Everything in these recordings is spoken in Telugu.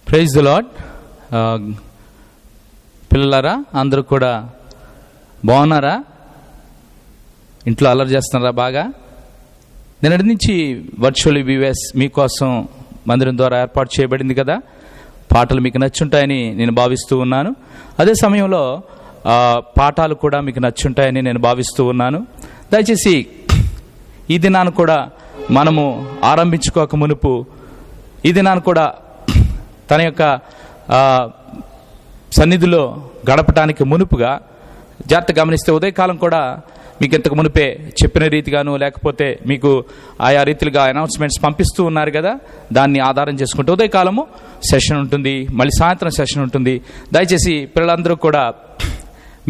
Praise the lord. పిల్లలారా, అందరూ కూడా బాగున్నారా? ఇంట్లో అల్లరి చేస్తున్నారా బాగా? నిన్నటి నుంచి వర్చువల్ వివేస్ మీకోసం మందిరం ద్వారా ఏర్పాటు చేయబడింది కదా. పాటలు మీకు నచ్చుంటాయని నేను భావిస్తూ ఉన్నాను. అదే సమయంలో పాఠాలు కూడా మీకు నచ్చుంటాయని నేను భావిస్తూ ఉన్నాను. దయచేసి ఈ దినాన్ని కూడా మనము ఆరంభించుకోక మునుపు, ఈ దినాన్ని కూడా తన యొక్క సన్నిధిలో గడపటానికి మునుపుగా జాగ్రత్త గమనిస్తే, ఉదయకాలం కూడా మీకు ఇంతకు మునిపే చెప్పిన రీతిగాను, లేకపోతే మీకు ఆయా రీతిలుగా అనౌన్స్మెంట్స్ పంపిస్తూ ఉన్నారు కదా, దాన్ని ఆధారం చేసుకుంటూ ఉదయకాలము సెషన్ ఉంటుంది, మళ్ళీ సాయంత్రం సెషన్ ఉంటుంది. దయచేసి పిల్లలందరూ కూడా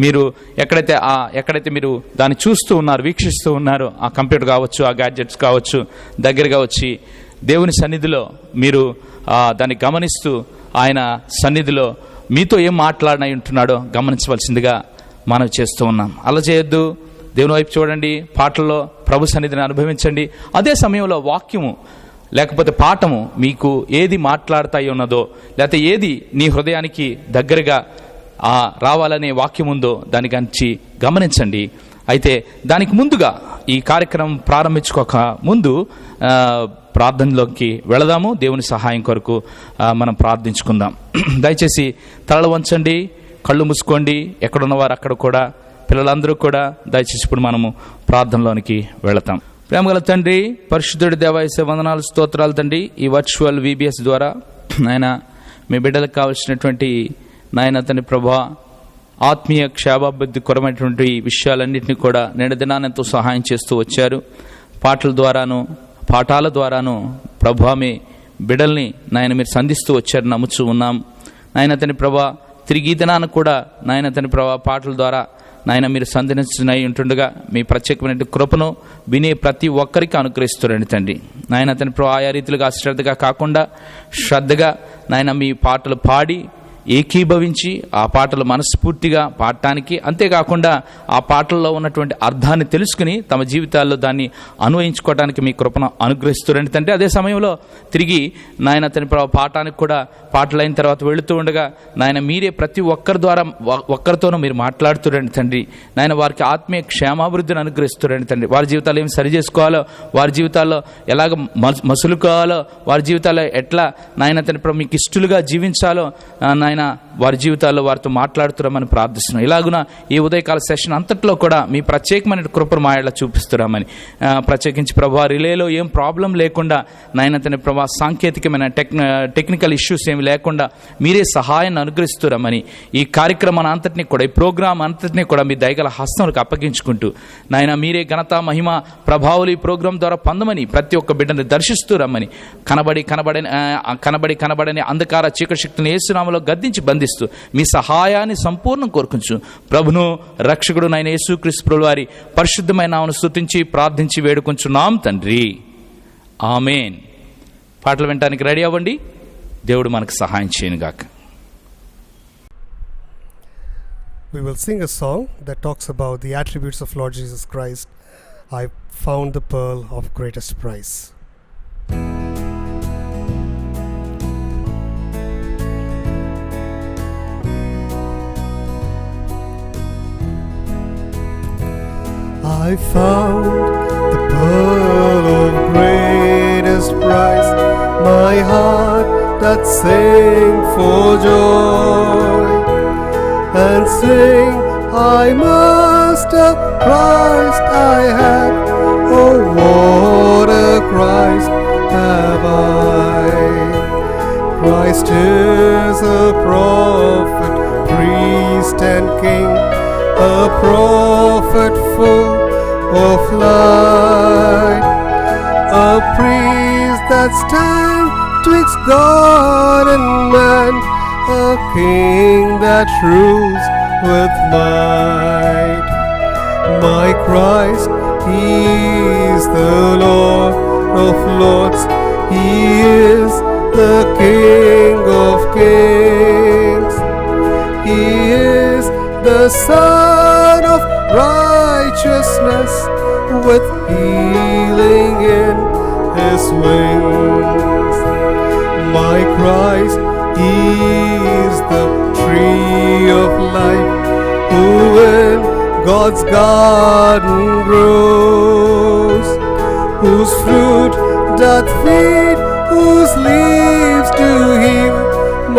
మీరు ఎక్కడైతే మీరు దాన్ని చూస్తూ ఉన్నారు, వీక్షిస్తూ ఉన్నారు, ఆ కంప్యూటర్ కావచ్చు, ఆ గ్యాడ్జెట్స్ కావచ్చు, దగ్గరగా వచ్చి దేవుని సన్నిధిలో మీరు దాన్ని గమనిస్తూ ఆయన సన్నిధిలో మీతో ఏం మాట్లాడినై ఉంటున్నాడో గమనించవలసిందిగా మనం చేస్తూ ఉన్నాం. అలా చేయొద్దు. దేవుని వైపు చూడండి, పాటల్లో ప్రభు సన్నిధిని అనుభవించండి. అదే సమయంలో వాక్యము లేకపోతే పాఠము మీకు ఏది మాట్లాడుతాయి ఉన్నదో, లేకపోతే ఏది నీ హృదయానికి దగ్గరగా రావాలనే వాక్యం ఉందో దాని గురించి గమనించండి. అయితే దానికి ముందుగా ఈ కార్యక్రమం ప్రారంభించుకోక ముందు ప్రార్థనలోకి వెళదాము. దేవుని సహాయం కొరకు మనం ప్రార్థించుకుందాం. దయచేసి తలలు వంచండి, కళ్ళు మూసుకోండి. ఎక్కడున్నవారు అక్కడ కూడా, పిల్లలందరూ కూడా దయచేసి ఇప్పుడు మనము ప్రార్థనలోనికి వెళతాం. ప్రేమగల తండ్రి, పరిశుద్ధుడి దేవాయేసే వందనాలు, స్తోత్రాలు తండ్రి. ఈ వర్చువల్ VBS ద్వారా నాయన మీ బిడ్డలకు కావలసినటువంటి నాయన తండ్రి ప్రభా, ఆత్మీయ క్షేమాభివృద్ధి కొరమైనటువంటి విషయాలన్నింటినీ కూడా నేడు దినాన్ని ఎంతో సహాయం చేస్తూ వచ్చారు. పాటల ద్వారాను పాఠాల ద్వారాను ప్రభా మీ బిడ్డల్ని నాయన మీరు సంధిస్తూ వచ్చారు, నమ్ముచూ ఉన్నాం. నాయన తండ్రి ప్రభా, తిరిగి ఈ దినాన్ని కూడా నాయన తండ్రి ప్రభా పాటల ద్వారా నాయన మీరు సంధించినై ఉంటుండగా మీ ప్రత్యేకమైన కృపను వినే ప్రతి ఒక్కరికి అనుగ్రహిస్తురండి తండ్రి. నాయన తండ్రి ప్రభా, ఆయా రీతిలుగా అశ్రద్ధగా కాకుండా శ్రద్ధగా నాయన మీ పాటలు పాడి ఏకీభవించి ఆ పాటలు మనస్ఫూర్తిగా పాడటానికి, అంతేకాకుండా ఆ పాటల్లో ఉన్నటువంటి అర్థాన్ని తెలుసుకుని తమ జీవితాల్లో దాన్ని అన్వయించుకోవడానికి మీ కృపను అనుగ్రహిస్తురండి తండ్రి. అదే సమయంలో తిరిగి నాయన తండ్రి పాఠానికి కూడా పాటలు అయిన తర్వాత వెళుతూ ఉండగా నాయన మీరే ప్రతి ఒక్కరి ద్వారా ఒక్కరితోనూ మీరు మాట్లాడుతురండి తండ్రి. నాయన వారికి ఆత్మీయ క్షేమాభివృద్ధిని అనుగ్రహిస్తురండి తండ్రి. వారి జీవితాలు ఏమి సరి చేసుకోవాలో, వారి జీవితాల్లో ఎలాగ మసులుకోవాలో, వారి జీవితాల్లో ఎట్లా నాయన తండ్రి మీకు ఇష్టలుగా జీవించాలో నాయన వారి జీవితాల్లో వారితో మాట్లాడుతున్నామని ప్రార్థిస్తున్నాం. ఇలాగున ఈ ఉదయకాల సెషన్ అంతట్లో కూడా మీ ప్రత్యేకమైన కృపను మాయలా చూపిస్తున్నామని, ప్రత్యేకించి ప్రభా రిలేలో ఏం ప్రాబ్లం లేకుండా నాయన తండ్రి ప్రభా సాంకేతికమైన టెక్నికల్ ఇష్యూస్ ఏమి లేకుండా మీరే సహాయాన్ని అనుగ్రహిస్తున్నామని, ఈ కార్యక్రమాన్ని అంతటినీ కూడా, ఈ ప్రోగ్రాం అంతటినీ కూడా మీ దయగల హస్తంలోకి అప్పగించుకుంటూ నాయన మీరే ఘనత మహిమ ప్రభావాలు ఈ ప్రోగ్రాం ద్వారా పొందమని, ప్రతి ఒక్క బిడ్డని దర్శిస్తూ రమ్మని, కనబడని అంధకార చీకటి శక్తిని యేసునామములో గద్దించి బంధిస్తూ మీ సహాయాన్ని సంపూర్ణం కోరుకుంటూ ప్రభును రక్షకుడు నైన యేసుక్రీస్తు ప్రభువు వారి పరిశుద్ధమైన నామమును స్తుతించి ప్రార్థించి వేడుకొంచున్నాం తండ్రి, ఆమేన్. పాటలు వినడానికి రెడీ అవ్వండి. దేవుడు మనకు సహాయం చేయనుగాక. We will sing a song that talks about the attributes of Lord Jesus Christ. I found the pearl of greatest price. I found the pearl of greatest price, my heart that sing for joy, and sing, I must have Christ I have, oh what a Christ have I. Christ is a prophet, priest and king, a prophet full of light, a priest that stands twixt God and man, a king that rules with might. My Christ, He is the Lord of lords, He is the King of kings, He is the Son of righteousness, with healing in His wings. My Christ, He of life, who in God's garden grows, whose fruit doth feed, whose leaves do heal.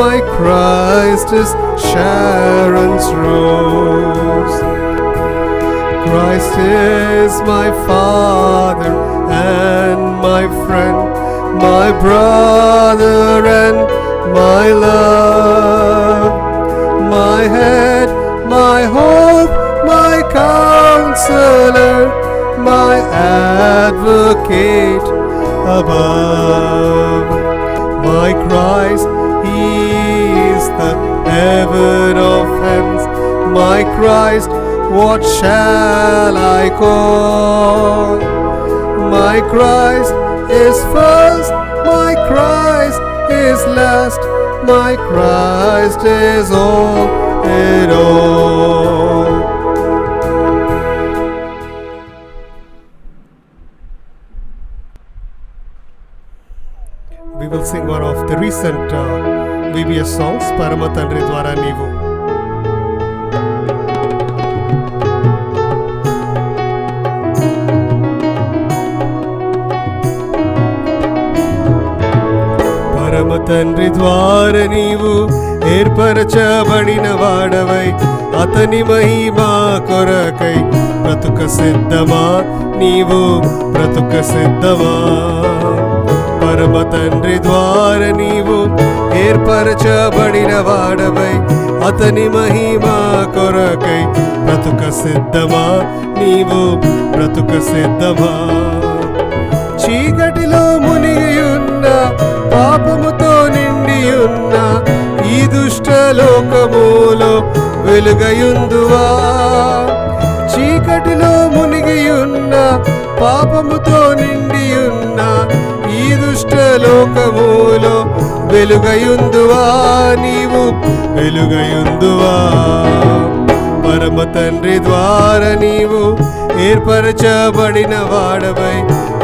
My Christ is Sharon's rose. Christ is my Father and my friend, my brother and my love, my head, my hope, my counselor, my advocate above. My Christ, He is the heaven of heavens. My Christ, what shall I call? My Christ is first, my Christ is last, my Christ is all in all. We will sing one of the recent VBS songs, Parama Tandri Dwara Neevu. పరమ తండ్రి ద్వార నీవు ఏర్పరచబడిన వాడవై, అతని మహిమా కొరకై బ్రతుక సిద్ధమా, నీవు బ్రతుక సిద్ధమా. పరమ తండ్రి ద్వార నీవు ఏర్పరచబడిన వాడవై, అతని మహిమా కొరకై బ్రతుక సిద్ధమా, నీవు బ్రతుక సిద్ధమా. చీకటిలో మునిగియున్న, పాపముతో నిండియున్న ఈ దుష్ట లోకములో వెలుగయుందువా. చీకటిలో మునిగియున్న, పాపముతో నిండియున్న ఈ దుష్ట లోకములో వెలుగయుందువా, నీవు వెలుగయుందువా. పరమ తండ్రి ద్వార నీవు ఏర్పరచబడిన వాడవై,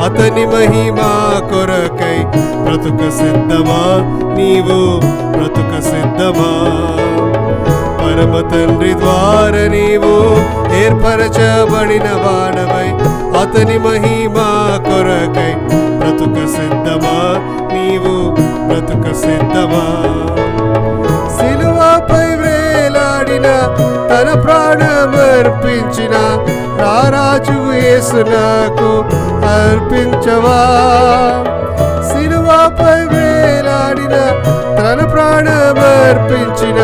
అతని మహిమా కొరకై బ్రతుక సిద్ధమా, నీవు బ్రతుక సిద్ధమా. పరమ తండ్రి ద్వార నీవు ఏర్పరచబడిన వాడవై, అతని మహిమా కొరకై బ్రతుక సిద్ధమా, నీవు బ్రతుక సిద్ధమా. సిలువపై వేలాడిన, తన ప్రాణమర్పించిన రారాజు యేసునకు అర్పించవా. సిలువపై వేలాడిన, తన ప్రాణమర్పించిన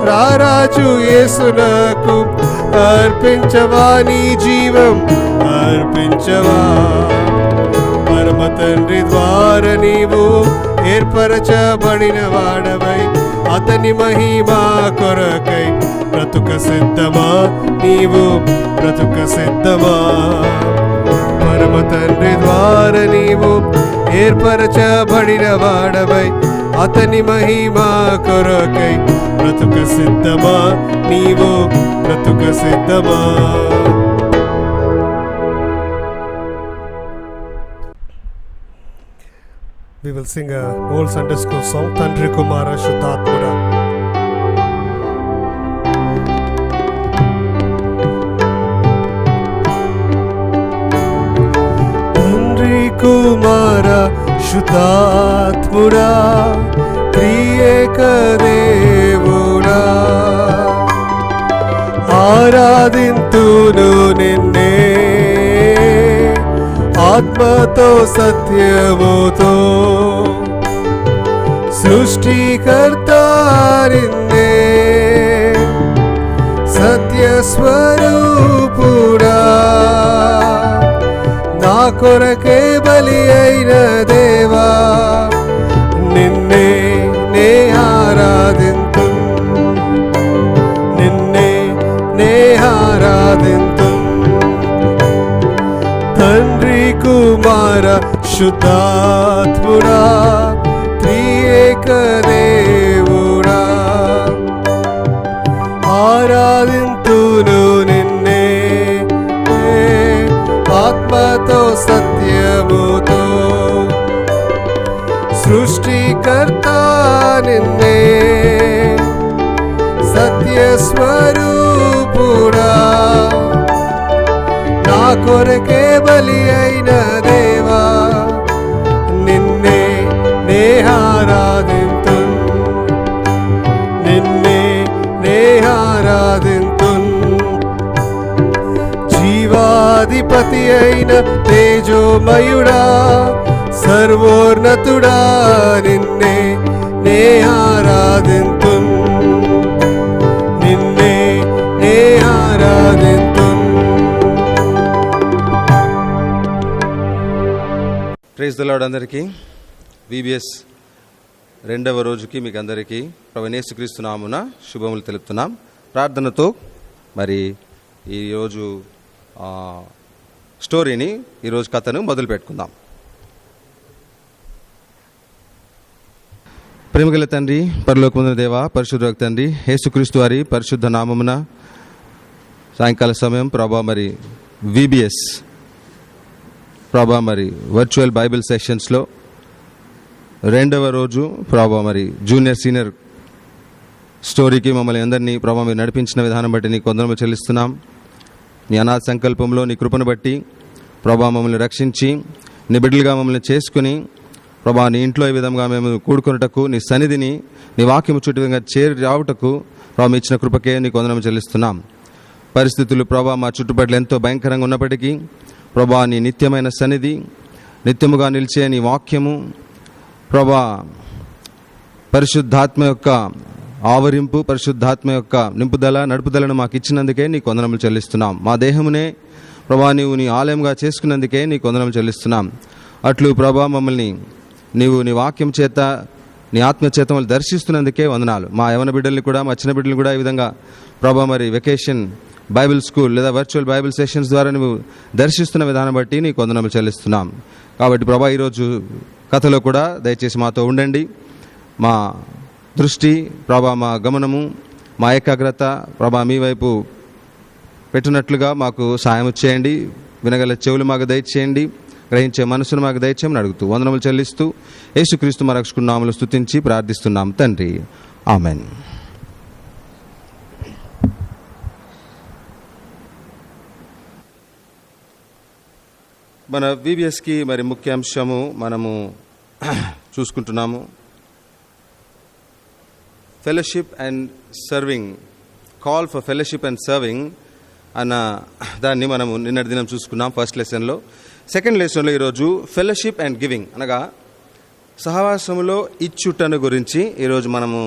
రారాజు యేసునకు అర్పించవా, నీ జీవం అర్పించవా. పరమ తండ్రి ద్వార నీవు ఏర్పరచబడిన వాడవై, అతని మహిమా కొరకై బ్రతుక సిద్ధమా, నీవు బ్రతుక సిద్ధమా. పరమ తండ్రి ద్వార నీవు ఏర్పరచబడిన వాడవై, అతని మహిమా కొరకై బ్రతుక సిద్ధమా, నీవు బ్రతుక సిద్ధమా. We will sing a old Sunday school song, Tandri Kumara Shuddhatmuda. Tandri Kumara Shuddhatmuda, Triyeka Devuda, ఆరాధింతును నిన్నే ఆత్మతో సత్యముతో. సృష్టికర్త నిన్నే, సత్యస్వరూపుడా, నా కొరకే బలి అయిన దేవా, నిన్నే నే ఆరాధింతు, నిన్నే నే ఆరాధింతు. తండ్రి కుమార శుద్ధాత్ముడా, త్రియేక దేవుడా, ఆరాధింతును నిన్నే ఆత్మతో సత్యముతో. సృష్టికర్త నిన్నే, సత్య స్వరూపుడా, నా కొరకే బలి అయిన దేవా, నిన్నే నే ఆరాధింతున్, నిన్నే నే ఆరాధింతున్. జీవాధిపతి అయిన తేజోమయుడా, సర్వోన్నతుడా, నిన్నే నే ఆరాధింతున్, నిన్నే నే ఆరాధింతున్. Praise the Lord. అందరికీ VBS రెండవ రోజుకి మీకు అందరికీ ప్రభువైన యేసుక్రీస్తు నామమున శుభములు తెలుపుతున్నాం. ప్రార్థనతో మరి ఈరోజు స్టోరీని, ఈరోజు కథను మొదలు పెట్టుకుందాం. ప్రేమగల తండ్రి, పరలోకమున్న దేవ, పరిశుద్ధ తండ్రి, యేసుక్రీస్తు వారి పరిశుద్ధ నామమున సాయంకాల సమయం ప్రభా మరి VBS ప్రభా మరి వర్చువల్ బైబిల్ సెషన్స్లో రెండవ రోజు ప్రభా మరి జూనియర్ సీనియర్ స్టోరీకి మమ్మల్ని అందరినీ ప్రభా మీరు నడిపించిన విధానం బట్టి నీకు వందనములు చెల్లిస్తున్నాం. నీ అనాథ సంకల్పంలో నీ కృపను బట్టి ప్రభా మమ్మల్ని రక్షించి నీ బిడ్డలుగా మమ్మల్ని చేసుకుని ప్రభా నీ ఇంట్లో ఈ విధంగా మేము కూడుకున్నటకు, నీ సన్నిధిని నీ వాక్యము చుట్టూ విధంగా చేరి రావటకు ప్రభా ఇచ్చిన కృపకే నీకు వందనములు చెల్లిస్తున్నాం. పరిస్థితులు ప్రభా మా చుట్టుపట్ల ఎంతో భయంకరంగా ఉన్నప్పటికీ ప్రభా నీ నిత్యమైన సన్నిధి, నిత్యముగా నిలిచే నీ వాక్యము ప్రభా పరిశుద్ధాత్మ యొక్క ఆవరింపు, పరిశుద్ధాత్మ యొక్క నింపుదల నడుపుదలను మాకు ఇచ్చినందుకే నీకు వందనములు చెల్లిస్తున్నాం. మా దేహమునే ప్రభా నీవు నీ ఆలయంగా చేసుకున్నందుకే నీకు వందనములు చెల్లిస్తున్నాం. అట్లు ప్రభా మమ్మల్ని నీవు నీ వాక్యం చేత, నీ ఆత్మ చేత మమ్మల్ని దర్శిస్తున్నందుకే వందనాలు. మా యవన బిడ్డల్ని కూడా, మా చిన్న బిడ్డల్ని కూడా ఈ విధంగా ప్రభా మరి వెకేషన్ బైబిల్ స్కూల్ లేదా వర్చువల్ బైబిల్ సెషన్స్ ద్వారా నువ్వు దర్శిస్తున్న విధానం బట్టి నీకు వందనములు చెల్లిస్తున్నాం. కాబట్టి ప్రభా ఈరోజు కథలో కూడా దయచేసి మాతో ఉండండి. మా దృష్టి ప్రభా, మా గమనము, మా ఏకాగ్రత ప్రభా మీ వైపు పెట్టినట్లుగా మాకు సాయం చేయండి. వినగల చెవులు మాకు దయచేయండి, గ్రహించే మనసును మాకు దయచేయమని అడుగుతూ వందనములు చెల్లిస్తూ యేసుక్రీస్తు మా రక్షకుని నామములో స్తుతించి ప్రార్థిస్తున్నాం తండ్రి, ఆమెన్. మన VBSకి మరి ముఖ్యాంశము మనము చూసుకుంటున్నాము. Fellowship and serving, call for fellowship and serving అన్న దాన్ని మనము నిన్నటి దినం చూసుకున్నాం ఫస్ట్ లెసన్లో. సెకండ్ లెసన్లో ఈరోజు ఫెలోషిప్ అండ్ గివింగ్ అనగా సహవాసములో ఇచ్చుటను గురించి ఈరోజు మనము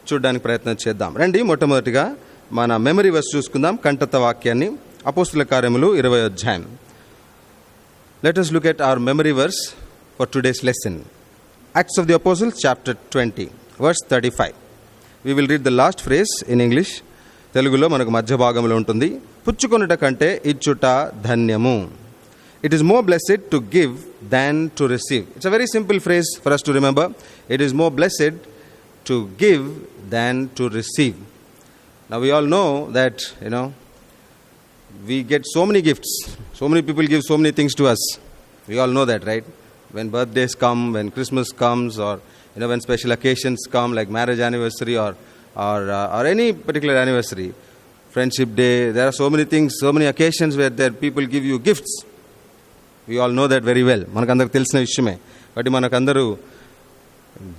చూడడానికి ప్రయత్నం చేద్దాం. రండి, మొట్టమొదటిగా మన మెమరీ వర్స్ చూసుకుందాం, కంఠత వాక్యాన్ని. అపోస్తుల కార్యములు 20వ అధ్యాయం. Let us look at our memory verse for today's lesson. Acts of the Apostles chapter 20 verse 35. We will read the last phrase in English. తెలుగులో మనకు మధ్య భాగంలో ఉంటుంది. పుచ్చుకొనుట కంటే ఇచ్చుట ధన్యము. It is more blessed to give than to receive. It's a very simple phrase for us to remember. It is more blessed to give than to receive. Now we all know that, we get so many gifts. So many people give so many things to us. We all know that, right? When birthdays come, when Christmas comes, or when special occasions come like marriage anniversary or any particular anniversary, friendship day, there are so many things, so many occasions where there people give you gifts. We all know that very well. మనకందరికి తెలిసిన విషయమే. కాబట్టి మనకందరూ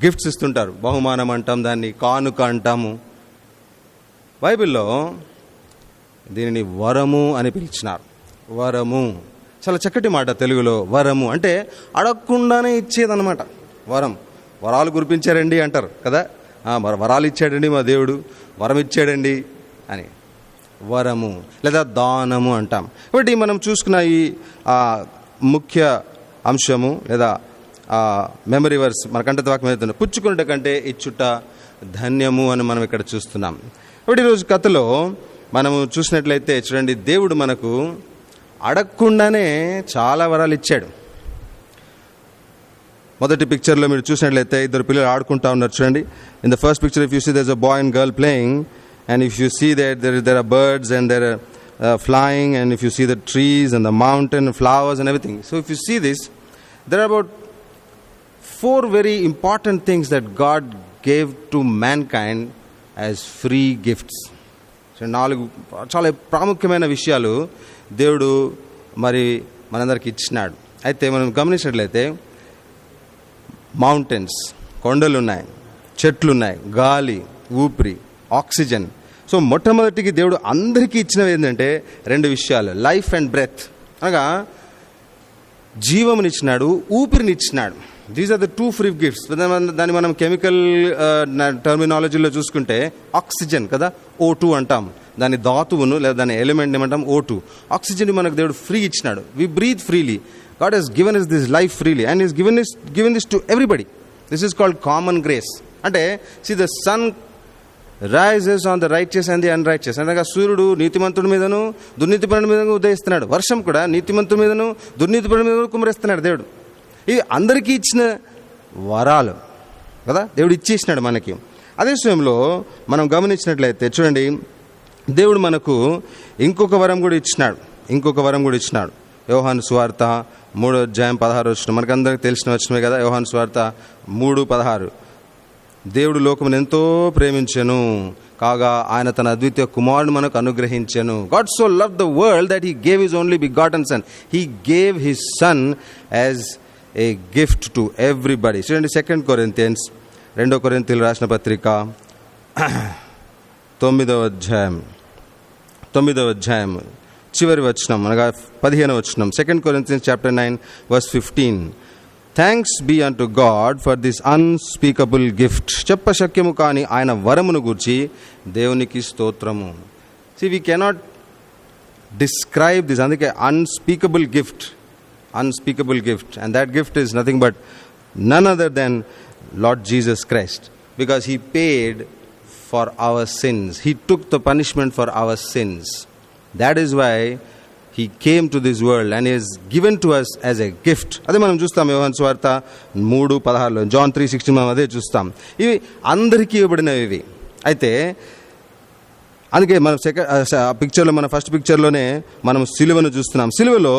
గిఫ్ట్స్ ఇస్తుంటారు. బహుమానం అంటాం, దాన్ని కానుక అంటాము. బైబిల్లో దీనిని వరము అని పిలిచినారు. వరము చాలా చక్కటి మాట తెలుగులో. వరము అంటే అడగకుండానే ఇచ్చేదన్నమాట. వరాలు కురిపించారండి అంటారు కదా, వరాలు ఇచ్చాడండి మా దేవుడు, వరం ఇచ్చాడండి అని. వరము లేదా దానము అంటాం. కాబట్టి మనం చూసుకున్న ఈ ముఖ్య అంశము లేదా మెమరీ వర్స్ మన కంఠత వాక్యం అవుతుంది, పుచ్చుకున్నట కంటే ఇచ్చుట ధన్యము అని మనం ఇక్కడ చూస్తున్నాం. కాబట్టి ఈరోజు కథలో మనము చూసినట్లయితే చూడండి, దేవుడు మనకు అడగకుండానే చాలా వరాలు ఇచ్చాడు. మొదటి పిక్చర్లో మీరు చూసినట్లయితే ఇద్దరు పిల్లలు ఆడుకుంటా ఉన్నారు. చూడండి, in the first picture if you see there is a boy and girl playing, and if you see that there are birds and there are flying, and if you see the trees and the mountain flowers and everything. So if you see this, there are about 4 very important things that God gave to mankind as free gifts. 4 చాలా ప్రాముఖ్యమైన విషయాలు దేవుడు మరి మనందరికి ఇచ్చినాడు. అయితే మనం గమనించినట్లయితే మౌంటైన్స్, కొండలు ఉన్నాయి, చెట్లు ఉన్నాయి, గాలి, ఊపిరి, ఆక్సిజన్. సో మొట్టమొదటికి దేవుడు అందరికీ ఇచ్చినవి ఏంటంటే 2 విషయాలు, లైఫ్ అండ్ బ్రెత్, అనగా జీవమునిచ్చినాడు, ఊపిరినిచ్చినాడు. These are the 2 free gifts. దాన్ని మనం కెమికల్ టర్మినాలజీలో చూసుకుంటే ఆక్సిజన్ కదా, O2 అంటాం. దాని ధాతువును లేదా దాని ఎలిమెంట్ ఏమంటాం, O2. ఆక్సిజన్ మనకు దేవుడు ఫ్రీ ఇచ్చినాడు. We breathe freely. God has given us this life freely and is given this to everybody. This is called common grace. అంటే see the sun rises on the righteous and the unrighteous. అనగా సూర్యుడు నీతిమంతుడి మీదను దుర్నీతిపరుడి మీదను ఉదయిస్తున్నాడు. వర్షం కూడా నీతిమంతుడి మీదను దుర్నీతిపరుడి మీద కుమరిస్తున్నాడు దేవుడు. ఇవి అందరికీ ఇచ్చిన వరాలు కదా, దేవుడు ఇచ్చేసినాడు మనకి. అదే సమయంలో మనం గమనించినట్లయితే చూడండి, దేవుడు మనకు ఇంకొక వరం కూడా ఇచ్చినాడు. యోహాను సువార్త 3:16 మనకు అందరికి తెలిసిన వచనమే కదా. యోహాను సువార్త 3:16, దేవుడు లోకమును ఎంతో ప్రేమించెను కాగా ఆయన తన అద్వితీయ కుమారుడు మనకు అనుగ్రహించెను. God so loved the world that he gave his only begotten son. He gave his son as a gift to everybody. చూడండి 2 కొరింథీయులు రాసిన పత్రిక 9వ అధ్యాయం చివరి వచనం అనగా 15వ వచనం. 2 Corinthians chapter 9 verse 15. Thanks be unto God for this unspeakable gift. చెప్పశక్యము కాని ఆయన వరమును గూర్చి దేవునికి స్తోత్రము. See, we cannot describe this. అందుకే unspeakable gift. And that gift is nothing but none other than Lord Jesus Christ. Because he paid for our sins. He took the punishment for our sins. That is why he came to this world and is given to us as a gift. అదే మనం చూస్తాం యోహాను సువార్త 3:16, John 3:16 మనం అదే చూస్తాం. ఇవి అందరికీ ఇవ్వబడినవి. అయితే అందుకే మనం పిక్చర్లో, మన ఫస్ట్ పిక్చర్లోనే మనం సిలువను చూస్తున్నాం. సిలువలో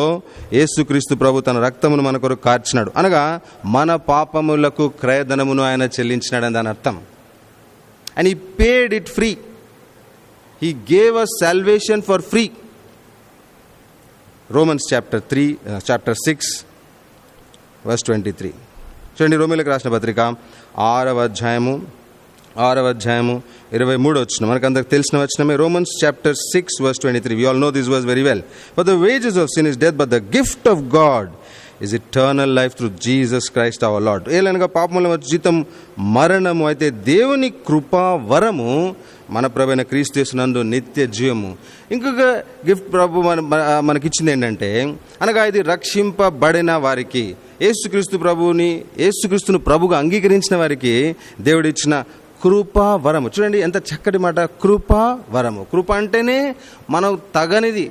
యేసుక్రీస్తు ప్రభు తన రక్తమును మన కొరకు కార్చినాడు. అనగా మన పాపములకు క్రయధనమును ఆయన చెల్లించినాడని దాని అర్థం. And he paid it free. He gave us salvation for free. Romans chapter 6 verse 23. చూడండి, రోమీయులకు రాసిన పత్రిక 6వ అధ్యాయము 23 వచనం మనకు అందరికి తెలిసిన వచనమే. Romans chapter 6 verse 23. We all know this verse very well. For the wages of sin is death, but the gift of God is eternal life through Jesus Christ our Lord. ఏలనగా పాపముల జీతం మరణము, అయితే దేవుని కృపా వరము మన ప్రభువైన క్రీస్తు యేసునందు నిత్య జీవము. ఇంకొక గిఫ్ట్ ప్రభు మనకిచ్చింది ఏంటంటే, అనగా ఇది రక్షింపబడిన వారికి, యేసుక్రీస్తును ప్రభుగా అంగీకరించిన వారికి దేవుడిచ్చిన కృపా వరము. చూడండి ఎంత చక్కటి మాట, కృపా వరము. కృప అంటేనే మనం తగనిది,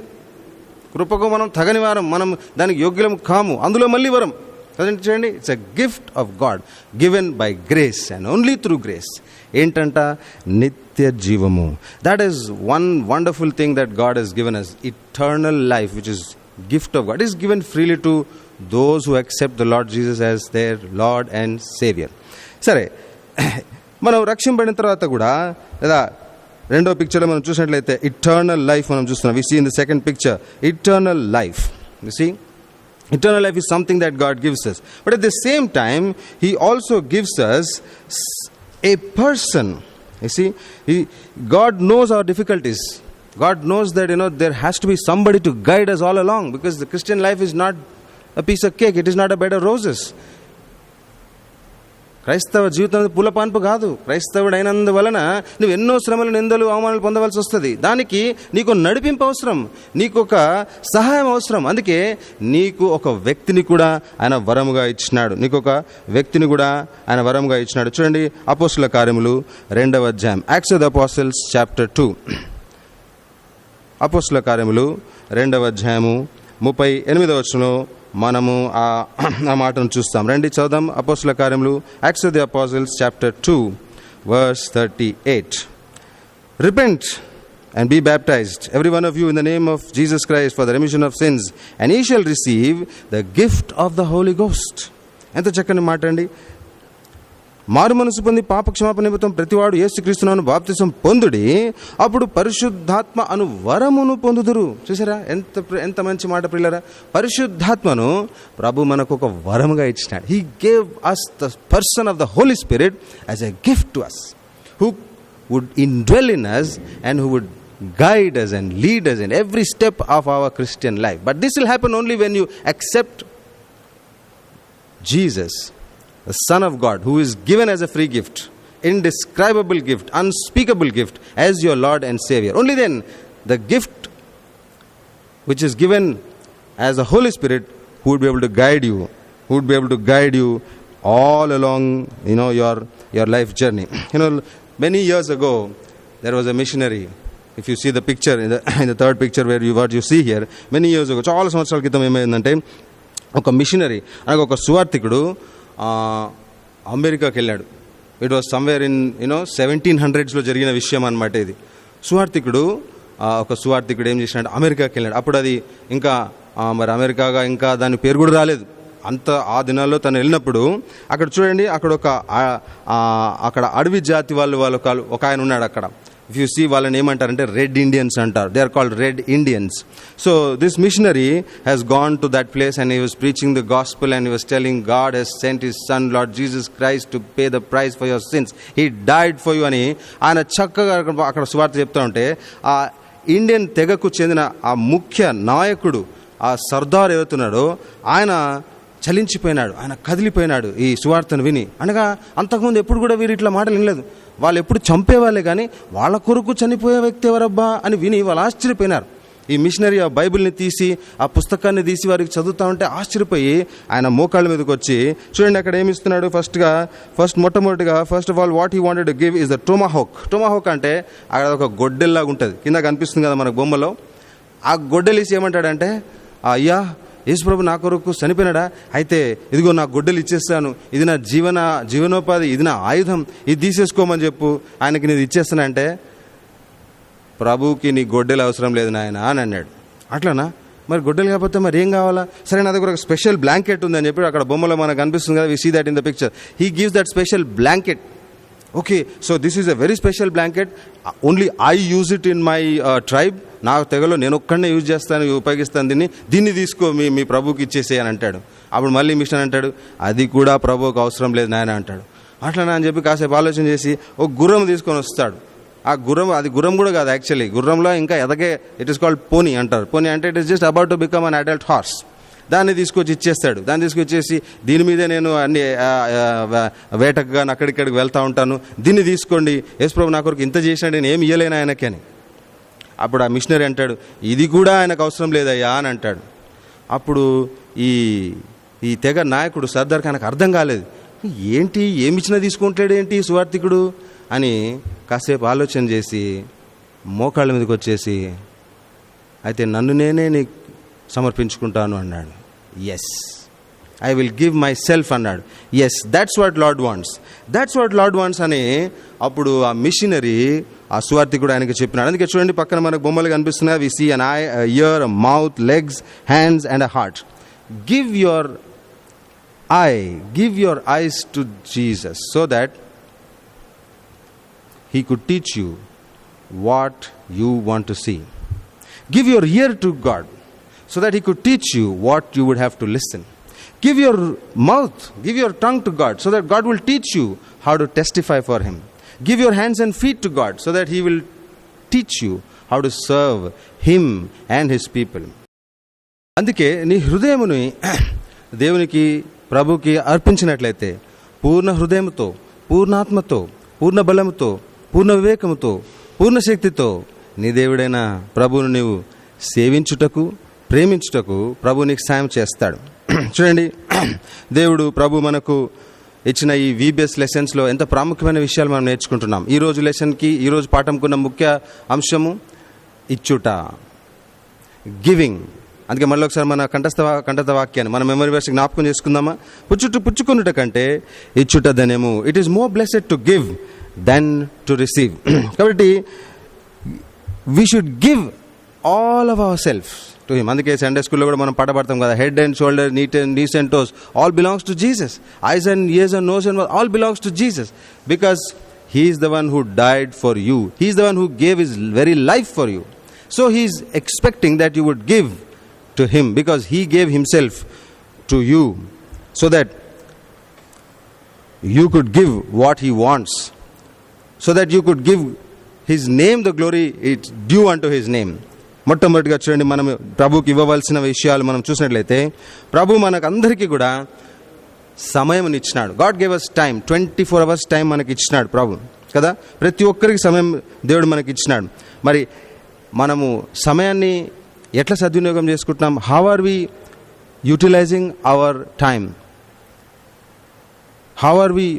కృపకు మనం తగని వారం, మనం దానికి యోగ్యులం కాము, అందులో మళ్ళీ వరం కదండి. చూడండి, it's a gift of God given by grace and only through grace. ఏంటంట? నిత్య జీవము. That is one wonderful thing that God has given us, eternal life which is gift of God. It is given freely to those who accept the Lord Jesus as their Lord and saviour. సరే, మనం రక్షింపబడిన తర్వాత కూడా, లేదా రెండో పిక్చర్లో మనం చూసినట్లయితే ఇటర్నల్ లైఫ్ మనం చూస్తున్నాం. We see in the second picture eternal life. You see, eternal life is something that God gives us, but at the same time he also gives us a person. You see, God knows our difficulties. God knows that there has to be somebody to guide us all along, because the Christian life is not a piece of cake, it is not a bed of roses. క్రైస్తవ జీవితం పూలపాన్పు కాదు. క్రైస్తవుడు అయినందువలన నువ్వు ఎన్నో శ్రమలు, నిందలు, అవమానాలు పొందవలసి వస్తుంది. దానికి నీకు నడిపింపు అవసరం, నీకు ఒక సహాయం అవసరం. అందుకే నీకు ఒక వ్యక్తిని కూడా ఆయన వరముగా ఇచ్చినాడు. చూడండి, అపోస్తుల కార్యములు 2వ అధ్యాయం, acts of the apostles chapter 2. అపోస్తుల కార్యములు 2వ అధ్యాయము 38వ వచనంలో మనము ఆ మాటను చూస్తాం. రండి చదువుదాం. అపోస్తుల కార్యములు, acts of the apostles chapter 2 verse 38. Repent and be baptized, every one of you, in the name of Jesus Christ for the remission of sins, and ye shall receive the gift of the Holy Ghost. ఎంత చక్కని మాట అండి. మారు మనసు పొంది పాప క్షమాపణ నిమిత్తం ప్రతివాడు యేసుక్రీస్తును బాప్తిసం పొందుడి, అప్పుడు పరిశుద్ధాత్మ అను వరమును పొందుదురు. చూసారా ఎంత మంచి మాట ప్రియులారా. పరిశుద్ధాత్మను ప్రభు మనకు ఒక వరముగా ఇచ్చినాడు. He gave us the person of the Holy Spirit as a gift to us, who would indwell in us and who would guide us and lead us in every step of our Christian life. But this will happen only when you accept Jesus, the Son of God, who is given as a free gift, indescribable gift, unspeakable gift, as your Lord and Savior. Only then the gift which is given as the Holy Spirit, who would be able to guide you, who would be able to guide you all along, your life journey. Many years ago there was a missionary. If you see the picture in the third picture what you see here, many years ago, చాలా సంవత్సరాల క్రితం ఏమైందంటే, ఒక మిషనరీ అనగా ఒక సువార్థికుడు అమెరికాకి వెళ్ళాడు. It was somewhere in 1700s జరిగిన విషయం అన్నమాట ఇది. ఒక సువార్థికుడు ఏం చేసినాడు, అమెరికాకి వెళ్ళాడు. అప్పుడు అది ఇంకా మరి అమెరికాగా ఇంకా దాని పేరు కూడా రాలేదు. అంత ఆ దినాల్లో తను వెళ్ళినప్పుడు అక్కడ చూడండి, అక్కడ అడవి జాతి వాళ్ళు ఒక ఆయన ఉన్నాడు అక్కడ. ఇఫ్ యూ సీ వాళ్ళని ఏమంటారంటే రెడ్ ఇండియన్స్ అంటారు. They are called Red Indians. So this missionary has gone to that place and he was preaching the gospel and he was telling God has sent his son Lord Jesus Christ to pay the price for your sins, he died for you అని ఆయన చక్కగా అక్కడ సువార్త చెప్తా ఉంటే, ఆ ఇండియన్ తెగకు చెందిన ఆ ముఖ్య నాయకుడు, ఆ సర్దార్ ఎవరుతున్నాడో ఆయన చలించిపోయినాడు, ఆయన కదిలిపోయినాడు ఈ సువార్తను విని. అనగా అంతకుముందు ఎప్పుడు కూడా వీరు ఇట్లా మాటలు వినలేదు. వాళ్ళు ఎప్పుడు చంపేవాళ్ళే, కానీ వాళ్ళ కొరకు చనిపోయే వ్యక్తి ఎవరబ్బా అని విని వాళ్ళు ఆశ్చర్యపోయినారు. ఈ మిషనరీ ఆ బైబిల్ని తీసి, ఆ పుస్తకాన్ని తీసి వారికి చదువుతూ ఉంటే ఆశ్చర్యపోయి ఆయన మోకాళ్ళ మీదకి వచ్చి, చూడండి అక్కడ ఏమిస్తున్నాడు. మొట్టమొదటిగా first of all what he wanted to give is the tomahawk. Tomahawk అంటే అక్కడ ఒక గొడ్డెల్లాగా ఉంటుంది, కింద కనిపిస్తుంది కదా మనకు బొమ్మలో. ఆ గొడ్డెలేసి ఏమంటాడంటే, అయ్యా యేసుప్రభు నా కొరకు చనిపోయినాడా, అయితే ఇదిగో నా గొడ్డలు ఇచ్చేస్తాను, ఇది నా జీవనోపాధి, ఇది నా ఆయుధం, ఇది తీసేసుకోమని చెప్పు, ఆయనకి నేను ఇచ్చేస్తాను. అంటే ప్రభువుకి నీ గొడ్డలు అవసరం లేదు నాయన అని అన్నాడు. అట్లానా, మరి గొడ్డలు కాకపోతే మరి ఏం కావాలా? సరే, నా దగ్గర ఒక స్పెషల్ బ్లాంకెట్ ఉందని చెప్పి అక్కడ బొమ్మలో మనకు కనిపిస్తుంది కదా, we see that in the picture. He gives that special blanket. Okay, so this is a very special blanket, only I use it in my tribe. నా తెగలో నేను ఒక్కడనే యూజ్ చేస్తాను, ఉపయోగిస్తాను, దీన్ని తీసుకో, మీ ప్రభుకి ఇచ్చేసే అని అంటాడు. అప్పుడు మళ్ళీ మిషన్ అంటాడు, అది కూడా ప్రభువుకు అవసరం లేదు నాయన అంటాడు. అట్లా అని చెప్పి కాసేపు ఆలోచన చేసి ఒక గుర్రం తీసుకొని వస్తాడు. ఆ గుర్రం, అది గుర్రం కూడా కాదు యాక్చువల్లీ, గుర్రంలో ఇంకా ఎదగే, ఇట్ ఈస్ కాల్డ్ పోనీ అంటారు. పోనీ అంటే it is just about to become an adult horse. దాన్ని తీసుకొచ్చి ఇచ్చేస్తాడు. దాన్ని తీసుకొచ్చేసి, దీని మీదే నేను అన్ని వేటకు కానీ అక్కడిక్కడికి వెళ్తూ ఉంటాను, దీన్ని తీసుకోండి, యేసుప్రభు నా కొరకు ఇంత చేసినాడు, నేను ఏమి ఇయ్యలేను ఆయనకి అని. అప్పుడు ఆ మిషనరీ అంటాడు, ఇది కూడా ఆయనకు అవసరం లేదయ్యా అని అంటాడు. అప్పుడు ఈ తెగ నాయకుడు సర్దార్కి ఆయనకు అర్థం కాలేదు, ఏమిచ్చినా తీసుకుంటాడు ఏంటి సువార్థికుడు అని కాసేపు ఆలోచన చేసి మోకాళ్ళ మీదకి వచ్చేసి, అయితే నన్ను నేనే నీకు సమర్పించుకుంటాను అన్నాడు. Yes, I will give myself అన్నాడు. Yes, that's what Lord wants అని అప్పుడు ఆ మిషనరీ, ఆ సువార్థికుడు ఆయనకి చెప్పినాడు. అందుకే చూడండి పక్కన మనకు బొమ్మలు కనిపిస్తున్నాయి. We see an eye, ear, mouth, legs, hands and a heart. Give your eyes to Jesus so that he could teach you what you want to see. Give your ear to God so that he could teach you what you would have to listen. Give your mouth, give your tongue to God so that God will teach you how to testify for him. Give your hands and feet to God so that he will teach you how to serve him and his people. అందుకే నీ హృదయముని దేవునికి, ప్రభుకి అర్పించినట్లయితే పూర్ణ హృదయంతో, పూర్ణాత్మతో, పూర్ణ బలముతో, పూర్ణ వివేకముతో, పూర్ణ శక్తితో నీ దేవుడైన ప్రభువును నీవు సేవించుటకు, ప్రేమించుటకు ప్రభు నీకు సాయం చేస్తాడు. చూడండి, దేవుడు ప్రభు మనకు ఇచ్చిన ఈ VBS లెసన్స్లో ఎంత ప్రాముఖ్యమైన విషయాలు మనం నేర్చుకుంటున్నాం. ఈరోజు లెసన్కి, ఈరోజు పాఠంకున్న ముఖ్య అంశము ఇచ్చుట, గివింగ్. అందుకే మళ్ళీ ఒకసారి మన కంఠస్థ వాక్యాన్ని మన మెమరీ వర్స్ జ్ఞాపకం చేసుకుందామా? పుచ్చుకున్నట కంటే ఇచ్చుట ధన్యము. It is more blessed to give then to receive. కాబట్టి we should give all of ourselves to him. అందుకే సండే స్కూల్లో కూడా మనం పాట పాడతాం కదా, head and shoulder, knees and toes all belongs to Jesus. Eyes and ears and nose and all belongs to Jesus, because he is the one who died for you. He is the one who gave his very life for you. So he is expecting that you would give to him, because he gave himself to you so that you could give what he wants, so that you could give his name the glory it's due unto his name. మొట్టమొదటిగా చూడండి, మనం ప్రభుకి ఇవ్వవలసిన విషయాలు మనం చూసినట్లయితే, ప్రభు మనకు అందరికీ కూడా సమయం ఇచ్చినాడు. God gave us time, 24 hours time మనకి ఇచ్చినాడు ప్రభు కదా. ప్రతి ఒక్కరికి సమయం దేవుడు మనకి ఇచ్చినాడు. మరి మనము సమయాన్ని ఎట్లా సద్వినియోగం చేసుకుంటున్నాం? How are we utilising our time? How are we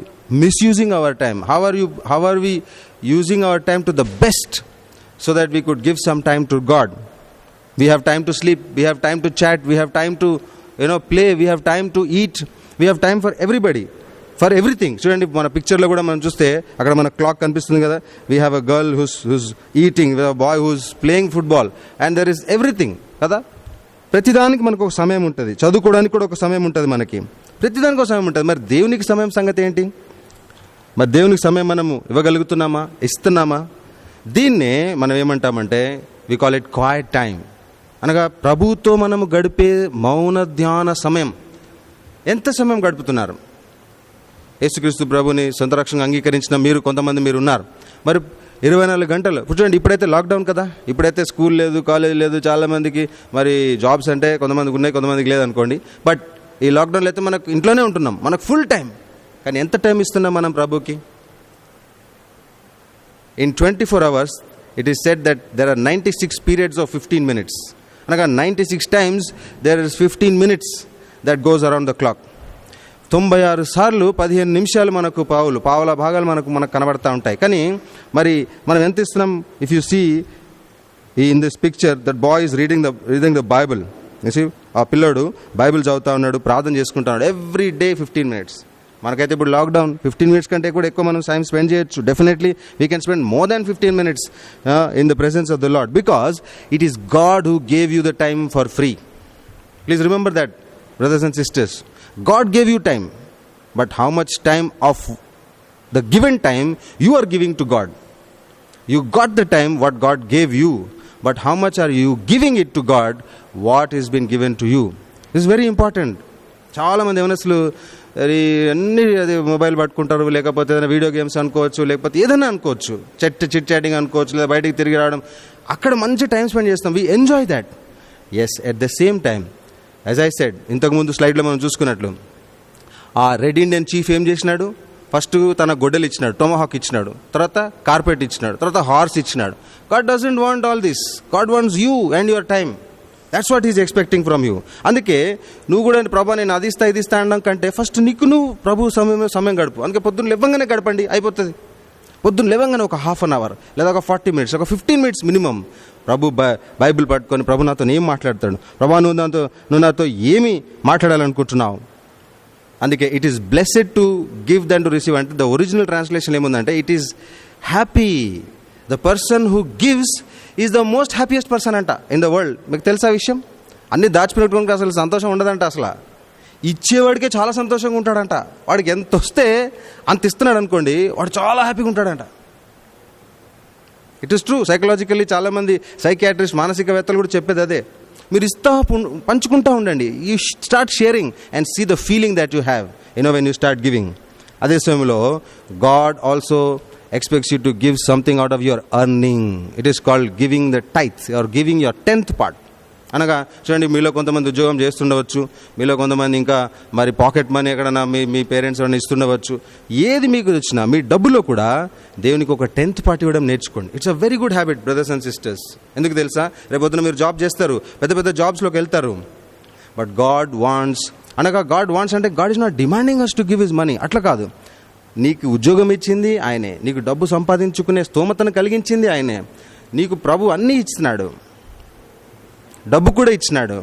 misusing our time? How are we using our time to the best, so that we could give some time to God? We have time to sleep, we have time to chat, we have time to play, we have time to eat, we have time for everybody, for everything. చూడండి, మన పిక్చర్లో కూడా మనం చూస్తే అక్కడ మన క్లాక్ కనిపిస్తుంది కదా. We have a girl who's eating, we have a boy who's playing football, and there is everything కదా. ప్రతిదానికి మనకు ఒక సమయం ఉంటుంది. చదువుకోవడానికి కూడా ఒక సమయం ఉంటుంది మనకి. ప్రతిదానికి ఒక సమయం ఉంటుంది. మరి దేవునికి సమయం సంగతి ఏంటి? మరి దేవునికి సమయం మనము ఇవ్వగలుగుతున్నామా? ఇస్తున్నామా? దీన్నే మనం ఏమంటామంటే, we call it quiet time. అనగా ప్రభుతో మనము గడిపే మౌన ధ్యాన సమయం. ఎంత సమయం గడుపుతున్నారు? యేసుక్రీస్తు ప్రభుని సొంత రక్షణగా అంగీకరించిన మీరు కొంతమంది మీరు ఉన్నారు. మరి 24 గంటలు చూడండి. ఇప్పుడైతే లాక్డౌన్ కదా, ఇప్పుడైతే స్కూల్ లేదు, కాలేజ్ లేదు, చాలామందికి మరి జాబ్స్ అంటే కొంతమందికి ఉన్నాయి, కొంతమందికి లేదనుకోండి. బట్ ఈ లాక్డౌన్లో అయితే మనకు ఇంట్లోనే ఉంటున్నాం, మనకు ఫుల్ టైం. కానీ ఎంత టైం ఇస్తున్నాం మనం ప్రభుకి? In 24 hours, it is said that there are 96 periods of 15 minutes. అనగా 96 times there is 15 minutes that goes around the clock. 96 సార్లు 15 నిమిషాలు మనకు పావుల భాగాలు మనకు కనబడతా ఉంటాయి. కానీ మరి మనం ఎంత ఇస్తున్నాం? If you see in this picture, that boy is reading the Bible. ఆ పిల్లోడు బైబిల్ చదువుతా ఉన్నాడు, ప్రార్థన చేసుకుంటున్నాడు. Every day 15 minutes. మనకైతే ఇప్పుడు లాక్డౌన్, 15 minutes కంటే కూడా ఎక్కువ మనం టైం స్పెండ్ చేయొచ్చు. Definitely we can spend more than 15 minutes in the presence of the Lord, because it is God who gave you the time for free. Please remember that, brothers and sisters. God gave you time, but how much time of the given time you are giving to God? You got the time what God gave you, but how much are you giving it to God what is been given to you? It's very important. చాలామంది యవనస్తులు అన్నీ అది మొబైల్ పట్టుకుంటారు, లేకపోతే ఏదైనా వీడియో గేమ్స్ అనుకోవచ్చు, లేకపోతే ఏదైనా అనుకోవచ్చు, చిట్ చాటింగ్ అనుకోవచ్చు, లేదా బయటికి తిరిగి రావడం. అక్కడ మంచి టైం స్పెండ్ చేస్తాం. We enjoy that. Yes, at the same time, as I said ఇంతకుముందు స్లైడ్లో మనం చూసుకున్నట్లు, ఆ రెడ్ ఇండియన్ చీఫ్ ఏం చేసినాడు? ఫస్ట్ తన గొడ్డలు ఇచ్చినాడు, టొమహాక్ ఇచ్చినాడు, తర్వాత కార్పెట్ ఇచ్చినాడు, తర్వాత హార్స్ ఇచ్చినాడు. God doesn't want all this. God wants you and your time. That's what is expecting from you. అందుకే నువ్వు కూడా ప్రభా నేను అది ఇస్తా అనడం కంటే ఫస్ట్ నువ్వు ప్రభు సమయం గడుపు. అందుకే పొద్దున్న లేవగానే గడపండి, అయిపోతుంది. పొద్దున్న లేవగానే ఒక 1/2 hour లేదా ఒక 40 minutes, ఒక 15 minutes మినిమం ప్రభు బైబిల్ పట్టుకొని ప్రభు నాతో ఏం మాట్లాడతాడు, ప్రభా నువ్వు నాతో ఏమి మాట్లాడాలనుకుంటున్నావు? అందుకే it is blessed to give then to receive. అంటే ద ఒరిజినల్ ట్రాన్స్లేషన్ ఏముందంటే, it is happy. The person who gives is the most happiest person అంట ఇన్ ద వరల్డ్. మీకు తెలుసా విషయం? అన్నీ దాచిపెట్టుకోవడానికి అసలు సంతోషం ఉండదంట. అసలు ఇచ్చేవాడికే చాలా సంతోషంగా ఉంటాడంట. వాడికి ఎంత వస్తే అంత ఇస్తున్నాడు అనుకోండి, వాడు చాలా హ్యాపీగా ఉంటాడంట. It is true. సైకలాజికల్లీ చాలామంది సైకియాట్రిస్ట్, మానసికవేత్తలు కూడా చెప్పేది అదే. మీరు పంచుకుంటూ ఉండండి. You start sharing and see the feeling that you have when you start giving. అదే సమయంలో God also expects you to give something out of your earning. It is called giving the tithe or giving your 10th part. అనగా చూడండి, మీలో కొంతమంది ఉద్యోగం చేస్తుండవచ్చు, మీలో కొంతమంది ఇంకా మరి పాకెట్ మనీ ఎక్కడన్నా మీ పేరెంట్స్ ఎవరైనా ఇస్తుండవచ్చు. ఏది మీకు వచ్చినా మీ డబ్బులో కూడా దేవునికి ఒక 10th part ఇవ్వడం నేర్చుకోండి. It's a very good habit brothers and sisters. ఎందుకు తెలుసా? రేపొద్దున మీరు జాబ్ చేస్తారు, పెద్ద జాబ్స్లోకి వెళ్తారు. బట్ గాడ్ వాంట్స్, అనగా గాడ్ వాంట్స్ అంటే God is not demanding us to give his money. అట్లా కాదు. నీకు ఉద్యోగం ఇచ్చింది ఆయనే, నీకు డబ్బు సంపాదించుకునే స్తోమతను కలిగించింది ఆయనే, నీకు ప్రభు అన్నీ ఇచ్చినాడు, డబ్బు కూడా ఇచ్చినాడు.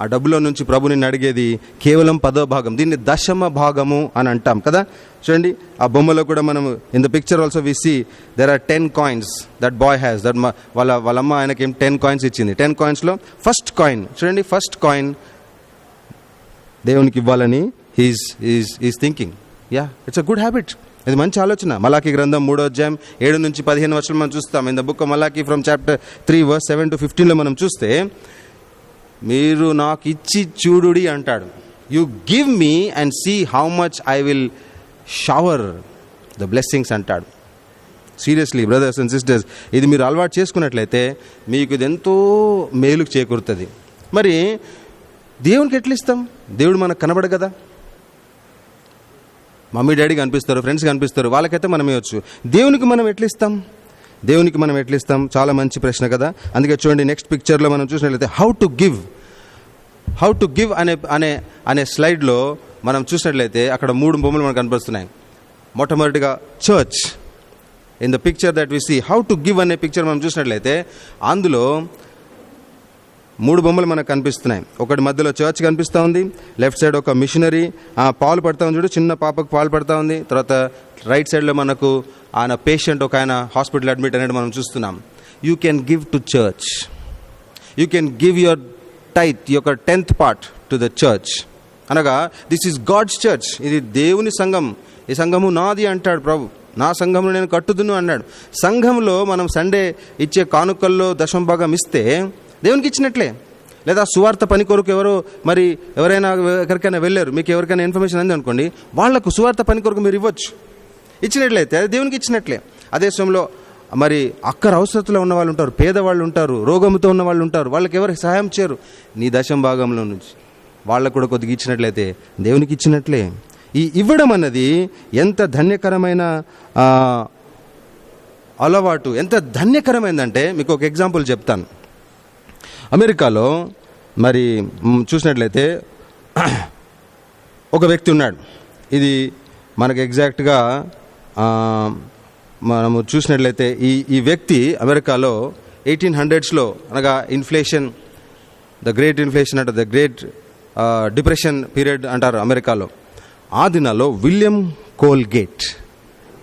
ఆ డబ్బులో నుంచి ప్రభు నిన్ను అడిగేది కేవలం 10వ భాగం. దీన్ని దశమ భాగము అని అంటాం కదా. చూడండి ఆ బొమ్మలో కూడా మనం in the picture also we see there are 10 coins that boy has. That వాళ్ళమ్మ ఆయనకి 10 కాయిన్స్ ఇచ్చింది. 10 కాయిన్స్లో ఫస్ట్ కాయిన్ చూడండి, ఫస్ట్ కాయిన్ దేవునికి ఇవ్వాలని he's thinking. Yeah, it's a good habit. ఇది మంచి ఆలోచన. మలాకి గ్రంథం 3వ అధ్యాయం 7 నుంచి 15 వచనం మనం చూస్తాం. In the book of Malachi from chapter 3 verse 7 to 15లో మనం చూస్తే మీరు నాకు ఇచ్చి చూడుడి అంటాడు. You give me and see how much I will shower the blessings అంటాడు. సీరియస్లీ బ్రదర్స్ అండ్ సిస్టర్స్, ఇది మీరు అలవాటు చేసుకున్నట్లయితే మీకు ఇది ఎంతో మేలుకు చేకూరుతుంది. మరి దేవునికి ఎట్లా ఇస్తాం? దేవుడు మనకు కనబడు కదా. మమ్మీ డాడీ కనిపిస్తారు, ఫ్రెండ్స్ కనిపిస్తారు, వాళ్ళకైతే మనం ఇవ్వచ్చు. దేవునికి మనం ఎట్లా ఇస్తాం? దేవునికి మనం ఎట్లా ఇస్తాం? చాలా మంచి ప్రశ్న కదా. అందుకే చూడండి నెక్స్ట్ పిక్చర్లో మనం చూసినట్లయితే హౌ టు గివ్ అనే స్లైడ్లో మనం చూసినట్లయితే అక్కడ 3 బొమ్మలు మనకు కనిపిస్తున్నాయి. మొట్టమొదటిగా church. In the picture that we see how to give అనే పిక్చర్ మనం చూసినట్లయితే అందులో 3 బొమ్మలు మనకు కనిపిస్తున్నాయి. ఒకటి మధ్యలో చర్చ్ కనిపిస్తూ ఉంది, లెఫ్ట్ సైడ్ ఒక మిషనరీ పాలు పడతా ఉంది చూడు, చిన్న పాపకు పాలు పడతా ఉంది. తర్వాత రైట్ సైడ్లో మనకు ఆయన పేషెంట్, ఒక ఆయన హాస్పిటల్ అడ్మిట్ అనేది మనం చూస్తున్నాం. You can give to church, you can give your tithe, యొక్క 10th part to the church. అనగా దిస్ ఈజ్ గాడ్స్ చర్చ్, ఇది దేవుని సంఘం, ఈ సంఘము నాది అంటాడు ప్రభు. నా సంఘంలో నేను కట్టుదును అన్నాడు. సంఘంలో మనం సండే ఇచ్చే కానుకల్లో 10వ భాగం ఇస్తే దేవునికి ఇచ్చినట్లే. లేదా సువార్త పని కొరకు ఎవరైనా ఎక్కడికైనా వెళ్ళారు, మీకు ఎవరికైనా ఇన్ఫర్మేషన్ అంది అనుకోండి, వాళ్లకు సువార్త పని కొరకు మీరు ఇవ్వచ్చు, ఇచ్చినట్లయితే అది దేవునికి ఇచ్చినట్లే. అదే సమయంలో మరి అక్కర అవసరతలో ఉన్న వాళ్ళు ఉంటారు, పేదవాళ్ళు ఉంటారు, రోగంతో ఉన్న వాళ్ళు ఉంటారు, వాళ్ళకి ఎవరికి సహాయం చేయరు, నీ 10వ భాగంలో నుంచి వాళ్ళకు కూడా కొద్దిగా ఇచ్చినట్లయితే దేవునికి ఇచ్చినట్లే. ఈ ఇవ్వడం అన్నది ఎంత ధన్యకరమైన అలవాటు, ఎంత ధన్యకరమైందంటే మీకు ఒక ఎగ్జాంపుల్ చెప్తాను. అమెరికాలో మరి చూసినట్లయితే ఒక వ్యక్తి ఉన్నాడు. ఇది మనకు ఎగ్జాక్ట్గా మనము చూసినట్లయితే ఈ వ్యక్తి అమెరికాలో 1800s అనగా ఇన్ఫ్లేషన్, ద గ్రేట్ ఇన్ఫ్లేషన్ అంటే ద గ్రేట్ డిప్రెషన్ పీరియడ్ అంటారు అమెరికాలో. ఆ దినాల్లో విలియం కోల్గేట్,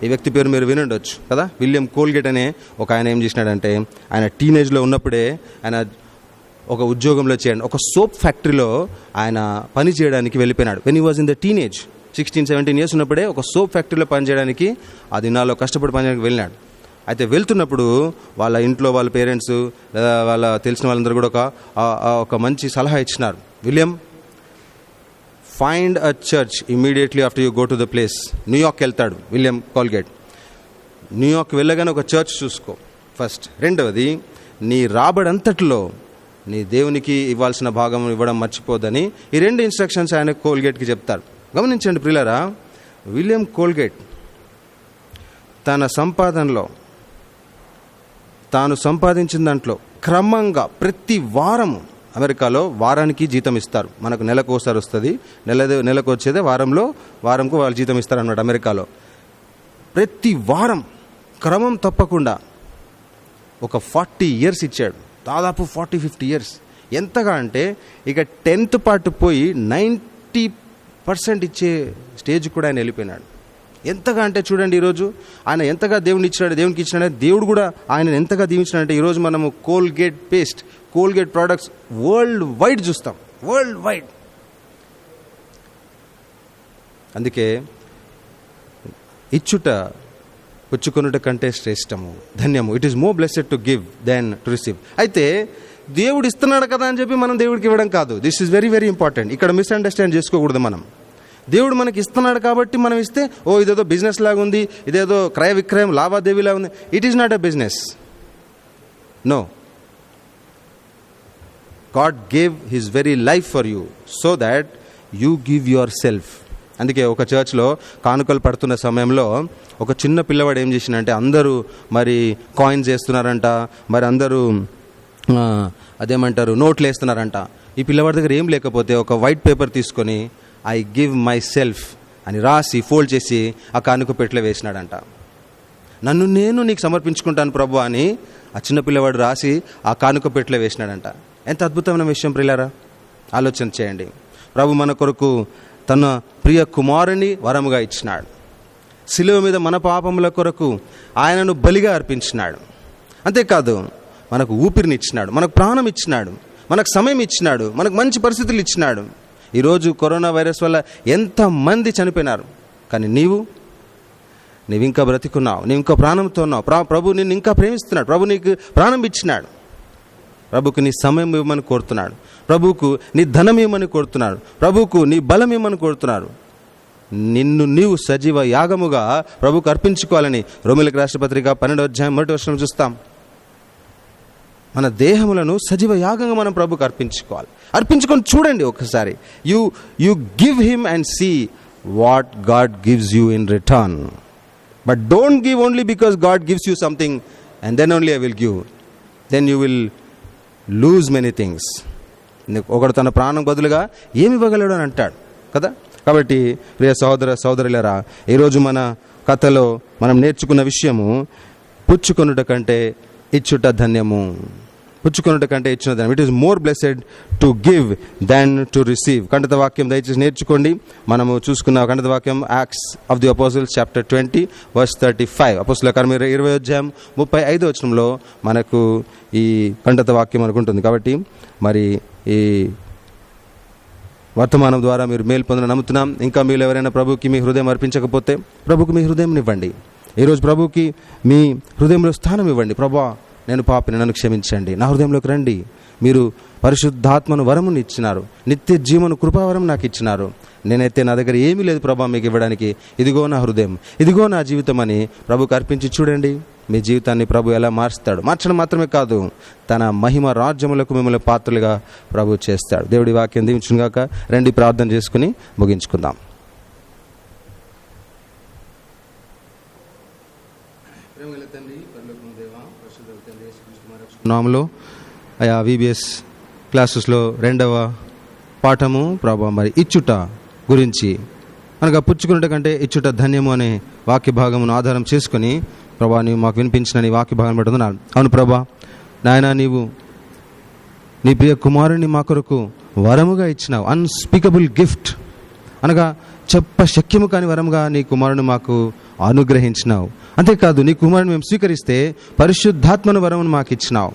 ఈ వ్యక్తి పేరు మీరు వినుండొచ్చు కదా. విలియం కోల్గేట్ అనే ఒక ఆయన ఏం చేసినాడంటే, ఆయన టీనేజ్లో ఉన్నప్పుడే ఆయన ఒక ఉద్యోగంలో చేయండి, ఒక సోప్ ఫ్యాక్టరీలో ఆయన పని చేయడానికి వెళ్ళిపోయినాడు. When he was in the teenage, 16-17 years ఉన్నప్పుడే ఒక సోప్ ఫ్యాక్టరీలో పనిచేయడానికి ఆ దినాల్లో కష్టపడి పనిచేయడానికి వెళ్ళినాడు. అయితే వెళ్తున్నప్పుడు వాళ్ళ ఇంట్లో వాళ్ళ పేరెంట్స్ లేదా వాళ్ళ తెలిసిన వాళ్ళందరూ కూడా ఒక మంచి సలహా ఇచ్చినారు. William, find a church immediately after you go to the place. New York వెళ్తాడు విలియం కోల్గేట్. న్యూయార్క్ వెళ్ళగానే ఒక చర్చ్ చూసుకో ఫస్ట్. రెండవది, నీ రాబడంతట్లో నీ దేవునికి ఇవ్వాల్సిన భాగం ఇవ్వడం మర్చిపోదని ఈ 2 ఇన్స్ట్రక్షన్స్ ఆయన కోల్గేట్కి చెప్తారు. గమనించండి ప్రియులారా, విలియం కోల్గేట్ తన సంపాదనలో తాను సంపాదించిన దాంట్లో క్రమంగా ప్రతి వారము, అమెరికాలో వారానికి జీతం ఇస్తారు, మనకు నెలకు ఒకసారి వస్తుంది, నెలకు వచ్చేదే వారంకు వాళ్ళు జీతం ఇస్తారు అన్నమాట. అమెరికాలో ప్రతి వారం క్రమం తప్పకుండా ఒక 40 years ఇచ్చాడు, దాదాపు 40-50 years. ఎంతగా అంటే ఇక 10th part పోయి 90% ఇచ్చే స్టేజ్ కూడా ఆయన వెళ్ళిపోయినాడు. ఎంతగా అంటే చూడండి, ఈరోజు ఆయన ఎంతగా దేవునికి ఇచ్చినాడు, దేవుడు కూడా ఆయన ఎంతగా దీవించినాడంటే ఈరోజు మనము Colgate paste, Colgate products world wide చూస్తాం, వరల్డ్ వైడ్. అందుకే ఇచ్చుట పుచ్చుకొనుట కంటే శ్రేష్టము, ధన్యము. It is more blessed to give then to receive. అయితే దేవుడు ఇస్తున్నాడు కదా అని చెప్పి మనం దేవుడికి ఇవ్వడం కాదు. This is very very important. ఇక్కడ మిస్అండర్స్టాండ్ చేసుకోకూడదు. దేవుడు మనకి ఇస్తున్నాడు కాబట్టి మనం ఇస్తే ఇదేదో బిజినెస్ లాగా ఉంది, ఇదేదో క్రయ విక్రయం లావాదేవీలా ఉంది. It is not a business. No, God gave his very life for you so that you give yourself. అందుకే ఒక చర్చ్లో కానుకలు పడుతున్న సమయంలో ఒక చిన్న పిల్లవాడు ఏం చేసినంటే, అందరూ మరి కాయిన్స్ వేస్తున్నారంట, మరి అందరూ అదేమంటారు నోట్లు వేస్తున్నారంట. ఈ పిల్లవాడి దగ్గర ఏం లేకపోతే ఒక వైట్ పేపర్ తీసుకొని ఐ గివ్ మై సెల్ఫ్ అని రాసి ఫోల్డ్ చేసి ఆ కానుక పెట్టెలో వేసినాడంట. నన్ను నేను నీకు సమర్పించుకుంటాను ప్రభు అని ఆ చిన్న పిల్లవాడు రాసి ఆ కానుక పెట్టెలో వేసినాడంట. ఎంత అద్భుతమైన విషయం ప్రియులారా. ఆలోచన చేయండి. ప్రభు మన కొరకు తన ప్రియ కుమారుని వరముగా ఇచ్చినాడు. శిలువ మీద మన పాపముల కొరకు ఆయనను బలిగా అర్పించినాడు. అంతేకాదు మనకు ఊపిరిని ఇచ్చినాడు, మనకు ప్రాణం ఇచ్చినాడు, మనకు సమయం ఇచ్చినాడు, మనకు మంచి పరిస్థితులు ఇచ్చినాడు. ఈరోజు కరోనా వైరస్ వల్ల ఎంతమంది చనిపోయినారు, కానీ నీవు ఇంకా బ్రతికున్నావు, నీవు ఇంకా ప్రాణంతో ఉన్నావు. ప్రభు నిన్ను ఇంకా ప్రేమిస్తున్నాడు. ప్రభు నీకు ప్రాణం ఇచ్చినాడు. ప్రభుకు నీ సమయం ఇవ్వమని కోరుతున్నాడు. ప్రభువుకు నీ ధనం ఇవ్వమని కోరుతున్నాడు. ప్రభువుకు నీ బలం ఇవ్వమని కోరుతున్నాడు. నిన్ను నీవు సజీవ యాగముగా ప్రభువుకు అర్పించుకోవాలని రోమీయులకు రాసిన పత్రిక 12వ అధ్యాయం 1వ వచనం చూస్తాం. మన దేహములను సజీవ యాగంగా మనం ప్రభువుకు అర్పించుకోవాలి. అర్పించుకొని చూడండి ఒకసారి. You give him and see what God gives you in return. But don't give only because God gives you something and then only I will give. Then you will lose many things. ఒకడు తన ప్రాణం బదులుగా ఏమి ఇవ్వగలడు అని అంటాడు కదా. కాబట్టి ప్రియ సహోదర సహోదరులారా, ఈరోజు మన కథలో మనం నేర్చుకున్న విషయము, పుచ్చుకొనుట కంటే ఇచ్చుట ధన్యము. పుచ్చుకొనుట కంటే ఇచ్చిన ధన్యం. It is more blessed to give than to receive. ఖండిత వాక్యం దయచేసి నేర్చుకోండి. మనము చూసుకున్న ఖండిత వాక్యం Acts of the Apostles chapter 20 verse 35. అపోస్తుల కార్యములు 20వ అధ్యాయం 35వ వచనంలో మనకు ఈ ఖండిత వాక్యం మనకు ఉంటుంది. కాబట్టి మరి ఈ వర్తమానం ద్వారా మీరు మేలు పొందని నమ్ముతున్నాం. ఇంకా మీరు ఎవరైనా ప్రభుకి మీ హృదయం అర్పించకపోతే ప్రభుకి మీ హృదయం ఇవ్వండి. ఈరోజు ప్రభుకి మీ హృదయంలో స్థానం ఇవ్వండి. ప్రభా, నేను పాపిని, నన్ను క్షమించండి, నా హృదయంలోకి రండి. మీరు పరిశుద్ధాత్మను వరమును ఇచ్చినారు, నిత్య జీవను కృపావరం నాకు ఇచ్చినారు. నేనైతే నా దగ్గర ఏమీ లేదు ప్రభా మీకు ఇవ్వడానికి. ఇదిగో నా హృదయం, ఇదిగో నా జీవితం అని ప్రభుకి అర్పించి చూడండి. మీ జీవితాన్ని ప్రభు ఎలా మారుస్తాడు. మార్చడం మాత్రమే కాదు, తన మహిమ రాజ్యములకు మిమ్మల్ని పాత్రలుగా ప్రభు చేస్తాడు. దేవుడి వాక్యం దీవించుగాక. రండి ప్రార్థన చేసుకుని ముగించుకుందాం. నామలో అయా VBS క్లాసెస్లో 2వ పాఠము ప్రభు మరి ఇచ్చుట గురించి, అనగా పుచ్చుకున్నట కంటే ఇచ్చుట ధన్యము అనే వాక్య భాగమును ఆధారం చేసుకుని ప్రభా నీవు మాకు వినిపించిన నీ వాక్య భాగం పెడుతున్నాను. అవును ప్రభా, నాయన నీవు నీ ప్రియ కుమారుని మా కొరకు వరముగా ఇచ్చినావు. అన్స్పీకబుల్ గిఫ్ట్, అనగా చెప్ప శక్యము కాని వరముగా నీ కుమారుని మాకు అనుగ్రహించినావు. అంతేకాదు నీ కుమారుని మేము స్వీకరిస్తే పరిశుద్ధాత్మను వరమును మాకు ఇచ్చినావు.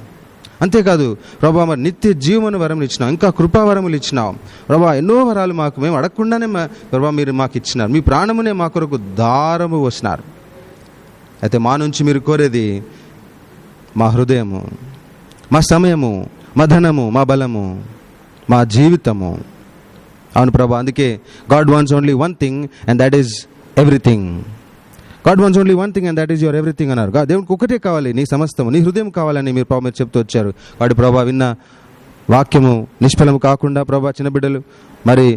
అంతేకాదు ప్రభా మరి నిత్య జీవమును వరములు ఇచ్చినావు, ఇంకా కృపావరములు ఇచ్చినావు. ప్రభా ఎన్నో వరాలు మాకు మేము అడగకుండానే ప్రభా మీరు మాకు ఇచ్చినారు. మీ ప్రాణమునే మా కొరకు దారము వస్తున్నారు. అయితే మా నుంచి మీరు కోరేది మా హృదయము, మా సమయము, మా ధనము, మా బలము, మా జీవితము. అవును ప్రభా, అందుకే God wants only one thing and that is everything. God wants only one thing and that is your everything అన్నారు. దేవునికి ఒకటే కావాలి, నీ సమస్తము, నీ హృదయం కావాలని మీరు ప్రభా మీరు చెప్తూ వచ్చారు. వాడి ప్రభా విన్న వాక్యము నిష్ఫలము కాకుండా ప్రభా చిన్న బిడ్డలు మరి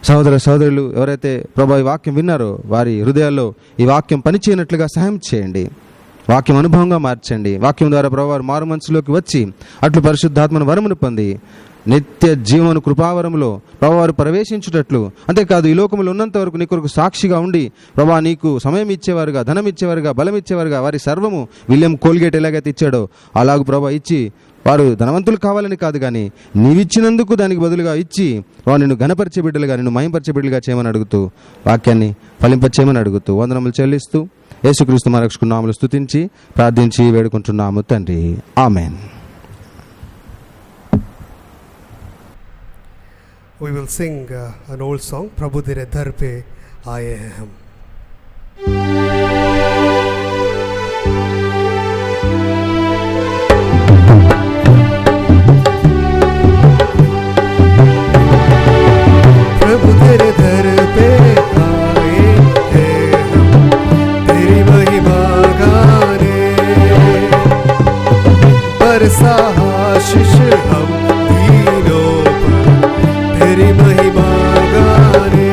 సహోదర సహోదరులు ఎవరైతే ప్రభా ఈ వాక్యం విన్నారో వారి హృదయాల్లో ఈ వాక్యం పనిచేయనట్లుగా సహాయం చేయండి. వాక్యం అనుభవంగా మార్చండి. వాక్యం ద్వారా ప్రభు వారు మారు మనసులోకి వచ్చి అట్లు పరిశుద్ధాత్మను వరమును పొంది నిత్య జీవను కృపావరములో ప్రభు వారు ప్రవేశించుటట్లు, అంతేకాదు ఈ లోకములో ఉన్నంత వరకు నీ కొరకు సాక్షిగా ఉండి ప్రభా నీకు సమయం ఇచ్చేవారుగా, ధనం ఇచ్చేవారుగా, బలం ఇచ్చేవారుగా, వారి సర్వము విలియం కోల్గేట్ ఎలాగైతే ఇచ్చాడో అలాగూ ప్రభా ఇచ్చి వారు ధనవంతులు కావాలని కాదు కానీ నీవిచ్చినందుకు దానికి బదులుగా ఇచ్చి వారు నిన్ను ఘనపరిచే బిడ్డలుగా, నిన్ను మహింపరిచే బిడ్డలుగా చేయమని అడుగుతూ, వాక్యాన్ని ఫలింపచేయమని అడుగుతూ వందనములు చెల్లిస్తూ యేసుక్రీస్తు మా రక్షకుని నామములో స్తుతించి ప్రార్థించి వేడుకుంటున్నాము తండ్రి. ఆమేన్. We will sing an old song, Prabhu Tere Dar Pe Aaye Hain Hum. Prabhu Tere Dar Pe Aaye Hain Hum, Teri Mahima gaane, Barsa आशीष हम दीनों पर, तेरी महिमा गाने,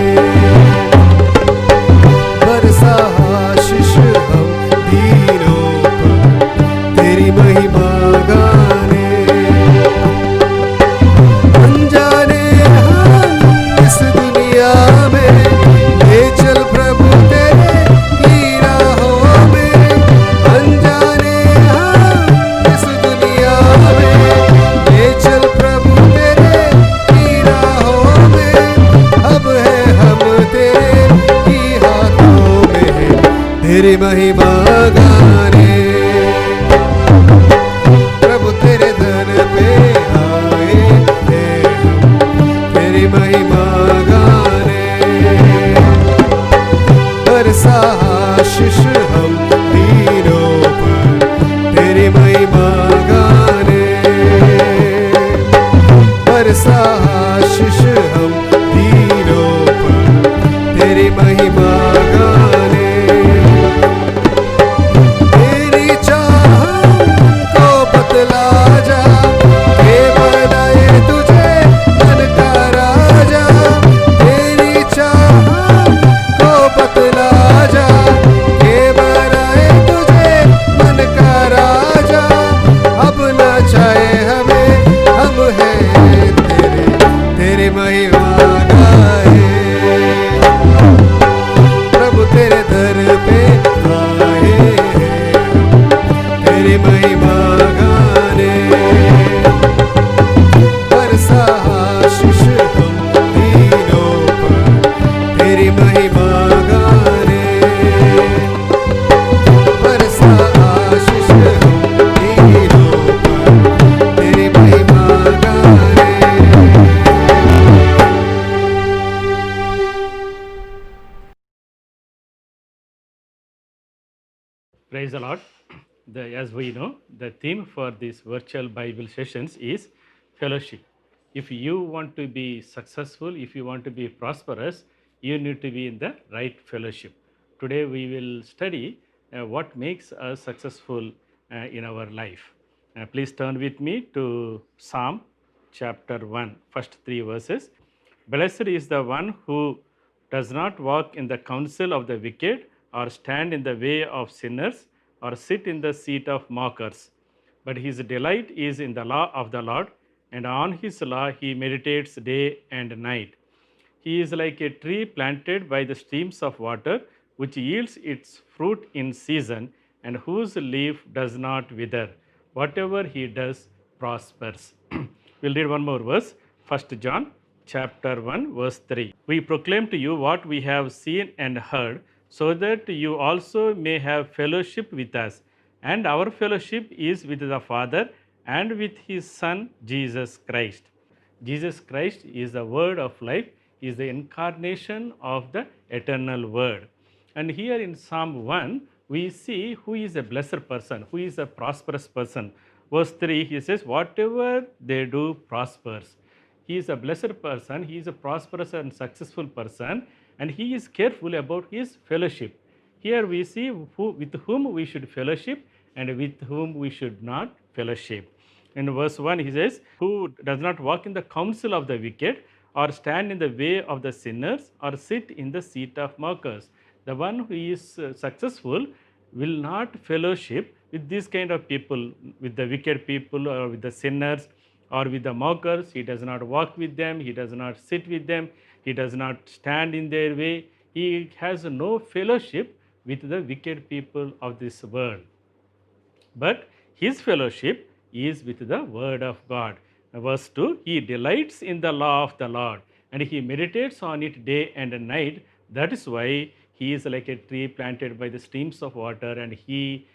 बरसा आशीष हम दीनों पर, तेरी महिमा गाने। अनजाने हम इस दुनिया में, ले चल प्रभु तेरे ही राहों में। अनजाने हम इस दुनिया में, ले चल महिमा गाने, प्रभु तेरे दर पे आए हैं हम, तेरी महिमा गाने, बरसा आशीष हम तीनों पर, तेरी महिमा गाने, बरसा आशीष हम तीनों पर, तेरी महिमा गाने, तेरी चाह को बतला जा, के बनाए तुझे मन का राजा, तेरी चाह को बतला जा, के बनाए तुझे मन का राजा, अब ना चाहे हमें, हम हैं तेरे, तेरी महिमा गाए, प्रभु तेरे दर पे आए हैं हम, तेरी महिमा गाने, बरसा आशीष हम तीनों पर, तेरी महिमा गाने, बरसा आशीष हम तीनों पर, तेरी महिमा गाने. Praise the Lord. As we know, the theme for these virtual Bible sessions is fellowship. If you want to be successful, if you want to be prosperous, you need to be in the right fellowship. Today we will study what makes us successful in our life. Please turn with me to Psalm chapter 1, first 3 verses. Blessed is the one who does not walk in the counsel of the wicked, or stand in the way of sinners, or sit in the seat of mockers. But his delight is in the law of the Lord, and on his law he meditates day and night. He is like a tree planted by the streams of water, which yields its fruit in season, and whose leaf does not wither. Whatever he does prospers. We'll read one more verse, 1 John chapter 1, verse 3. We proclaim to you what we have seen and heard, so that you also may have fellowship with us. And our fellowship is with the Father and with his Son, Jesus Christ. Jesus Christ is the word of life, is the incarnation of the eternal word. And here in Psalm 1, we see who is a blessed person, who is a prosperous person. Verse 3, he says, whatever they do prospers. He is a blessed person, he is a prosperous and successful person, and he is careful about his fellowship. Here we see with whom we should fellowship and with whom we should not fellowship. In verse 1, he says, who does not walk in the counsel of the wicked, or stand in the way of the sinners, or sit in the seat of mockers. The one who is successful will not fellowship with these kind of people, with the wicked people or with the sinners or with the mockers. He does not walk with them, he does not sit with them, he does not stand in their way. He has no fellowship with the wicked people of this world. But his fellowship is with the word of God. Verse 2, he delights in the law of the Lord, and he meditates on it day and night. That is why he is like a tree planted by the streams of water, and he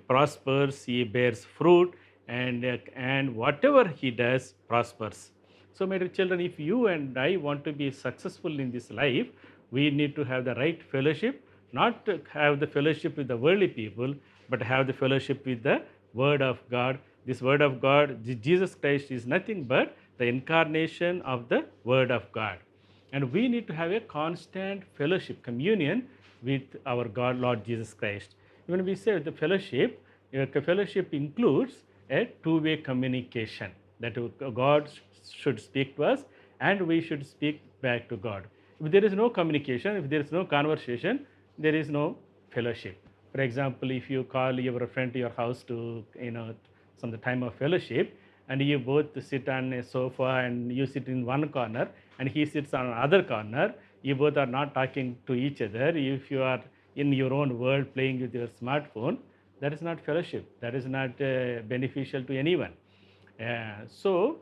prospers, he bears fruit, and whatever he does prospers. So, my dear children, if you and I want to be successful in this life, we need to have the right fellowship, not to have the fellowship with the worldly people, but have the fellowship with the Word of God. This Word of God, Jesus Christ, is nothing but the incarnation of the Word of God. And we need to have a constant fellowship, communion with our God, Lord Jesus Christ. When we say the fellowship includes a two-way communication, that God should speak to us and we should speak back to God. If there is no communication, if there is no conversation, there is no fellowship. For example, if you call your friend to your house to, some the time of fellowship, and you both sit on a sofa and you sit in one corner and he sits on another corner, you both are not talking to each other. If you are in your own world playing with your smartphone, that is not fellowship. That is not beneficial to anyone. So,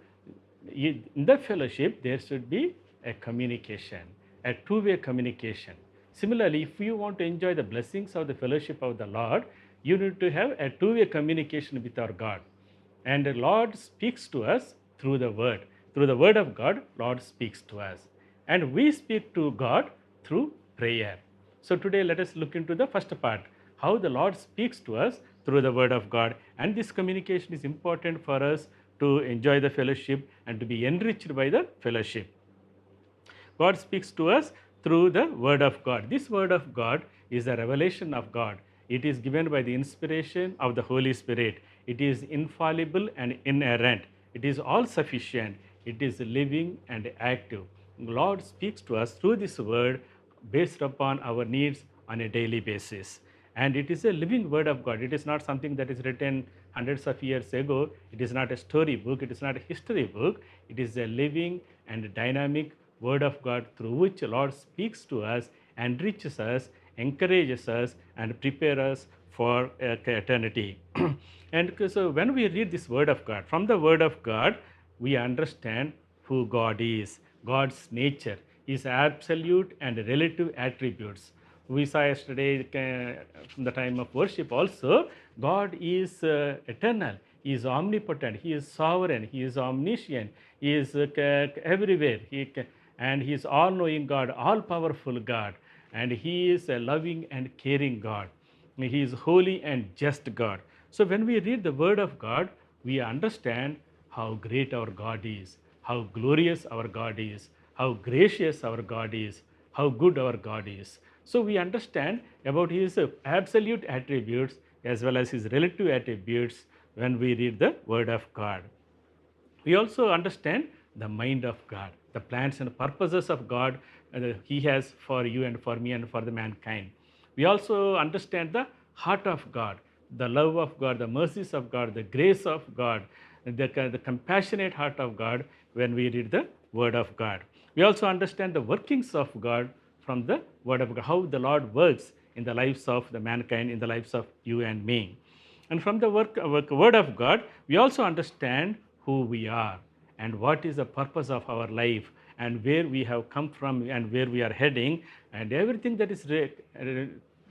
in the fellowship, there should be a communication, a two-way communication. Similarly, if you want to enjoy the blessings of the fellowship of the Lord, you need to have a two-way communication with our God. And the Lord speaks to us through the Word. Through the Word of God, Lord speaks to us. And we speak to God through prayer. So today let us look into the first part, how the Lord speaks to us through the Word of God. And this communication is important for us to enjoy the fellowship and to be enriched by the fellowship. God speaks to us through the Word of God. This Word of God is a revelation of God. It is given by the inspiration of the Holy Spirit. It is infallible and inerrant. It is all sufficient. It is living and active. Lord speaks to us through this Word based upon our needs on a daily basis. And it is a living Word of God. It is not something that is written hundreds of years ago. It is not a story book. It is not a history book. It is a living and dynamic Word of God through which the Lord speaks to us, enriches us, encourages us, and prepares us for eternity. And so when we read this Word of God, from the Word of God, we understand who God is, God's nature, His absolute and relative attributes. We saw yesterday from the time of worship also, God is eternal, He is omnipotent, He is sovereign, He is omniscient, He is everywhere, and He is all-knowing God, all-powerful God, and He is a loving and caring God. He is holy and just God. So when we read the Word of God, we understand how great our God is, how glorious our God is, how gracious our God is, how good our God is. So we understand about His absolute attributes as well as His relative attributes when we read the Word of God. We also understand the mind of God, the plans and purposes of God He has for you and for me and for the mankind. We also understand the heart of God, the love of God, the mercies of God, the grace of God, the compassionate heart of God when we read the Word of God. We also understand the workings of God from the Word of God, how the Lord works in the lives of the mankind, in the lives of you and me. And from the Word of God, we also understand who we are and what is the purpose of our life and where we have come from and where we are heading, and everything that is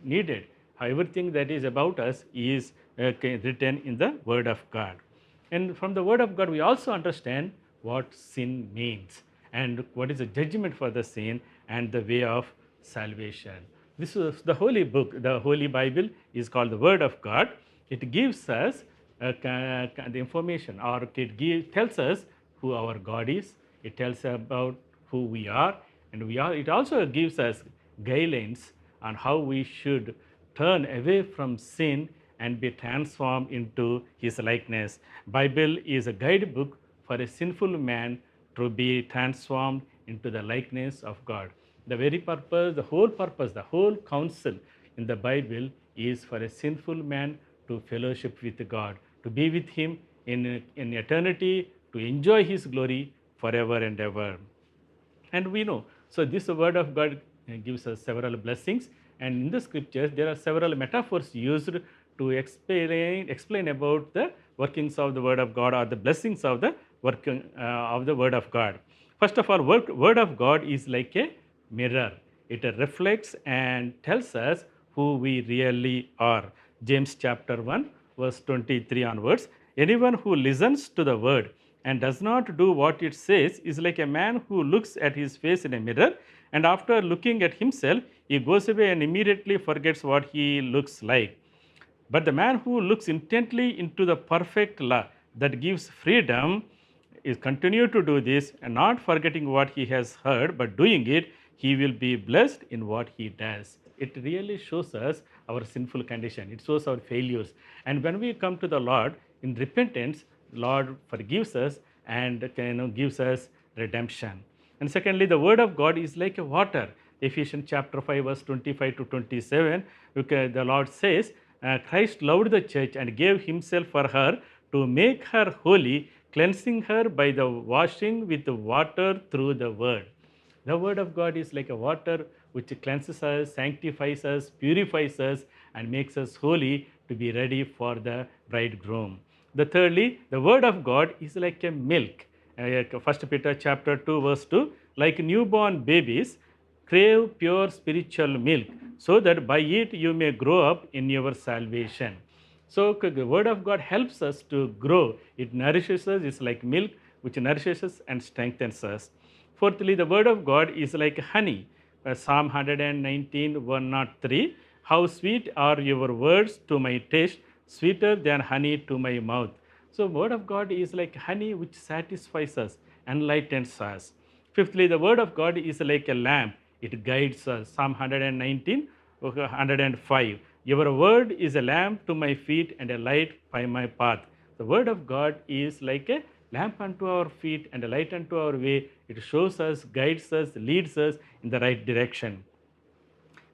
needed, everything that is about us is written in the Word of God. And from the Word of God, we also understand what sin means and what is the judgment for the sin and the way of salvation. This is the Holy Book, the Holy Bible is called the Word of God. It gives us the information, or it tells us who our God is. It tells about who we are, and it also gives us guidelines on how we should turn away from sin and be transformed into His likeness. Bible is a guidebook for a sinful man to be transformed into the likeness of God. The very purpose, the whole counsel in the Bible is for a sinful man to fellowship with God, to be with Him in eternity, to enjoy His glory forever and ever. And we know, so this Word of God gives us several blessings, and in the scriptures there are several metaphors used to explain about the workings of the Word of God or the blessings of the working of the Word of God. First of all, Word of God is like a mirror. It reflects and tells us who we really are. James chapter 1 verse 23 onwards. Anyone who listens to the word and does not do what it says is like a man who looks at his face in a mirror, and after looking at himself, he goes away and immediately forgets what he looks like. But the man who looks intently into the perfect law that gives freedom is continue to do this, and not forgetting what he has heard, but doing it, he will be blessed in what he does. It really shows us our sinful condition. It shows our failures. And when we come to the Lord in repentance, the Lord forgives us and gives us redemption. And secondly, the Word of God is like a water. Ephesians chapter 5 verse 25 to 27, the Lord says, Christ loved the church and gave Himself for her to make her holy, cleansing her by the washing with the water through the Word. The Word of God is like a water which cleanses us, sanctifies us, purifies us, and makes us holy to be ready for the bridegroom. Thirdly, the Word of God is like a milk. 1 Peter chapter 2 verse 2, like newborn babies crave pure spiritual milk, so that by it you may grow up in your salvation. So the word of God helps us to grow. It nourishes us. It's like milk which nourishes us and strengthens us. Fourthly, the word of God is like honey. Psalm 119, 103. How sweet are your words to my taste, sweeter than honey to my mouth. So word of God is like honey which satisfies us, enlightens us. Fifthly, the word of God is like a lamp. It guides us. Psalm 119, 105. Your word is a lamp to my feet and a light by my path. The word of God is like a lamp unto our feet and a light unto our way. It shows us, guides us, leads us in the right direction.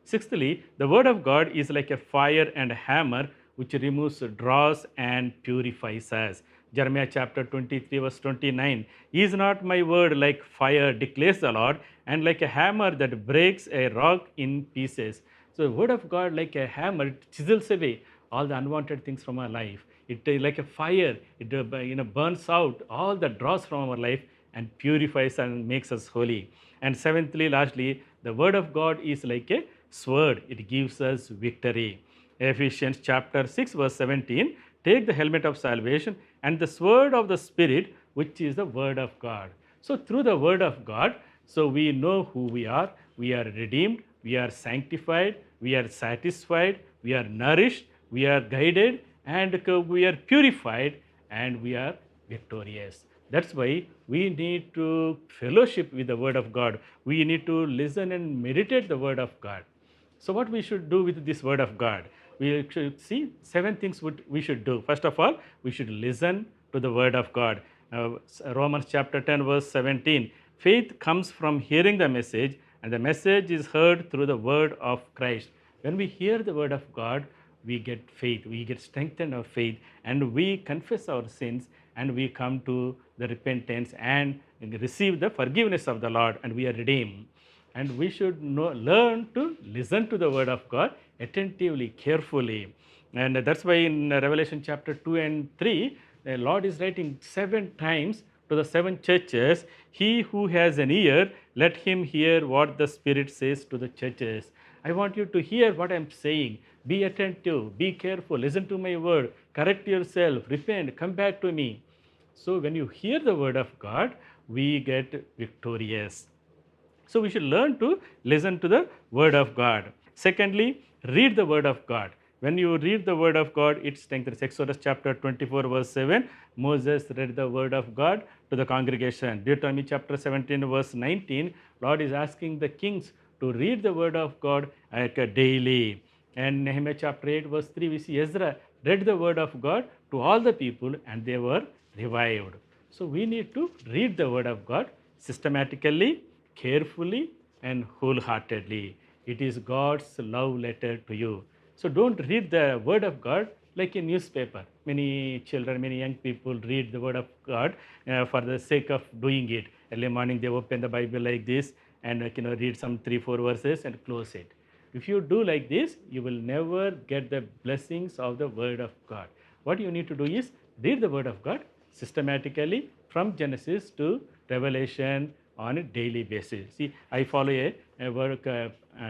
Sixthly, the word of God is like a fire and a hammer which removes dross and purifies us. Jeremiah chapter 23 verse 29. Is not my word like fire, declares the Lord, and like a hammer that breaks a rock in pieces. So the word of God, like a hammer, it chisels away all the unwanted things from our life. It like a fire, it burns out all the dross from our life and purifies and makes us holy. And seventhly, lastly, the word of God is like a sword. It gives us victory. Ephesians chapter 6 verse 17. Take the helmet of salvation and the sword of the Spirit, which is the word of God. So through the word of God, so we know who we are redeemed, we are sanctified, we are satisfied, we are nourished, we are guided, and we are purified, and we are victorious. That's why we need to fellowship with the word of God. We need to listen and meditate the word of God. So what we should do with this word of God? We should see 7 things we should do. First of all, we should listen to the word of God. Romans chapter 10 verse 17. Faith comes from hearing the message, and the message is heard through the word of Christ. When we hear the word of God, we get faith, we get strengthened of faith, and we confess our sins, and we come to the repentance and receive the forgiveness of the Lord, and we are redeemed. And we should learn to listen to the word of God attentively, carefully. And that's why in Revelation chapter 2 and 3, the Lord is writing 7 times to the 7 churches, he who has an ear, let him hear what the Spirit says to the churches. I want you to hear what I'm saying. Be attentive, be careful, listen to my word, correct yourself, repent, come back to me. So when you hear the word of God, we get victorious. So we should learn to listen to the word of God. Secondly, read the word of God. When you read the word of God, it strengthens. Exodus chapter 24 verse 7, Moses read the word of God to the congregation. Deuteronomy chapter 17 verse 19, Lord is asking the kings to read the word of God daily. And Nehemiah chapter 8 verse 3, we see Ezra read the word of God to all the people and they were revived. So we need to read the word of God systematically, carefully, and wholeheartedly. It is God's love letter to you. So don't read the word of God like a newspaper. Many children, many young people read the word of God for the sake of doing it. Early morning they open the Bible like this and read some 3-4 verses and close it. If you do like this, you will never get the blessings of the word of God. What you need to do is read the word of God systematically from Genesis to Revelation on a daily basis. See, I follow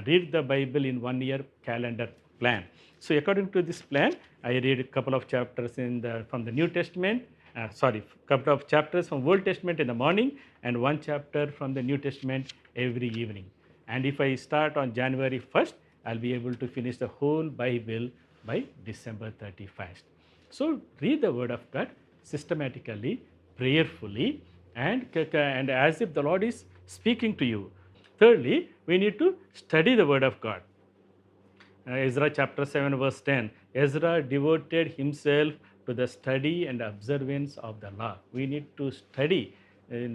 read the Bible in 1 year calendar plan. So according to this plan, I read a couple of chapters from the New Testament, couple of chapters from Old Testament in the morning and 1 chapter from the New Testament every evening. And if I start on January 1st, I'll be able to finish the whole Bible by December 31st. So read the word of God systematically, prayerfully, and as if the Lord is speaking to you. Thirdly, we need to study the word of God. Ezra chapter 7 verse 10, Ezra devoted himself to the study and observance of the law. We need to study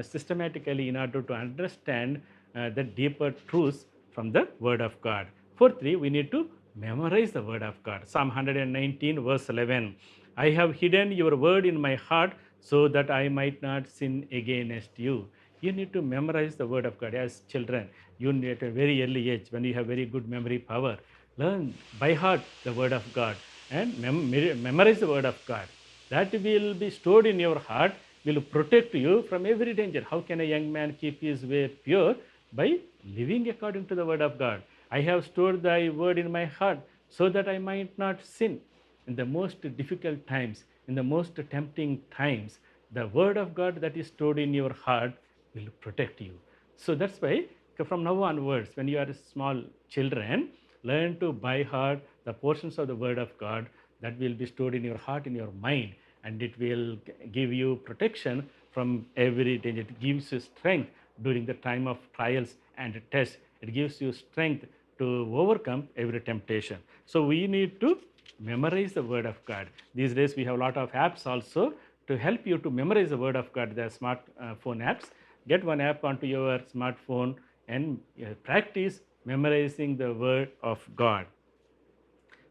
systematically in order to understand the deeper truths from the word of God. Fourthly, we need to memorize the word of God. Psalm 119 verse 11, I have hidden your word in my heart so that I might not sin against you. You need to memorize the word of God. As children, you need at a very early age, when you have very good memory power, learn by heart the word of God and memorize the word of God. That will be stored in your heart, will protect you from every danger. How can a young man keep his way pure? By living according to the word of God. I have stored thy word in my heart so that I might not sin. In the most difficult times, in the most tempting times, the word of God that is stored in your heart will protect you. So that's why from now onwards, when you are small children, learn to by heart the portions of the word of God that will be stored in your heart, in your mind, and it will give you protection from every danger. It gives you strength during the time of trials and tests. It gives you strength to overcome every temptation. So we need to memorize the word of God. These days we have a lot of apps also to help you to memorize the word of God. The smartphone apps. Get one app onto your smartphone and practice memorizing the word of God.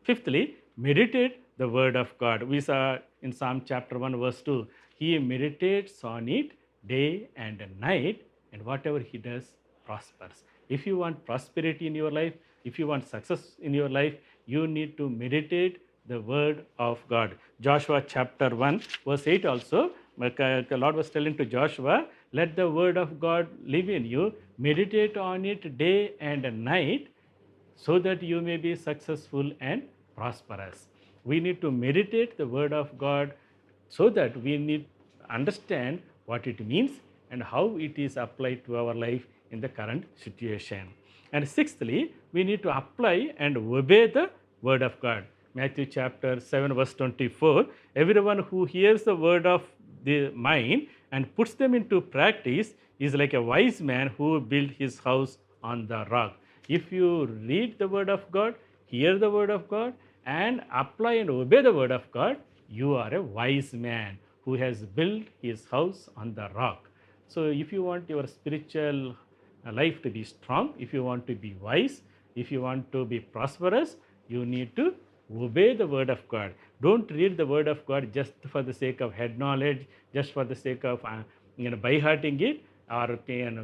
Fifthly, meditate the word of God. We saw in Psalm chapter 1 verse 2, he meditates on it day and night, and whatever he does prospers. If you want prosperity in your life, if you want success in your life, you need to meditate the word of God. Joshua chapter 1 verse 8 also, the Lord was telling to Joshua, let the word of God live in you, meditate on it day and night, so that you may be successful and prosperous. We need to meditate the word of God so that we need to understand what it means and how it is applied to our life in the current situation. And sixthly, we need to apply and obey the word of God. Matthew chapter 7 verse 24, everyone who hears the word of the mine and puts them into practice is like a wise man who built his house on the rock. If you read the word of God, hear the word of God, and apply and obey the word of God, you are a wise man who has built his house on the rock. So if you want your spiritual life to be strong, if you want to be wise, if you want to be prosperous, you need to obey the word of God. Don't read the word of God just for the sake of head knowledge, just for the sake of by hearting it, or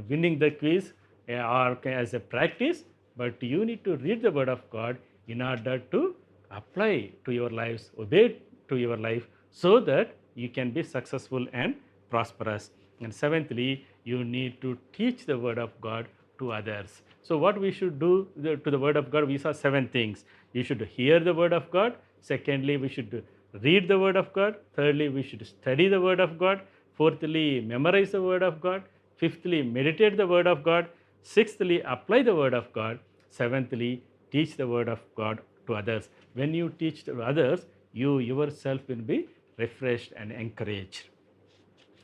winning the quiz, or as a practice. But you need to read the word of God in order to apply to your lives, obey to your life, so that you can be successful and prosperous. And seventhly, you need to teach the word of God to others. So what we should do to the word of God, we saw 7 things. You should hear the word of God. Secondly, we should read the word of God. Thirdly, we should study the word of God. Fourthly, memorize the word of God. Fifthly, meditate the word of God. Sixthly, apply the word of God. Seventhly, teach the word of God to others. When you teach to others, you yourself will be refreshed and encouraged.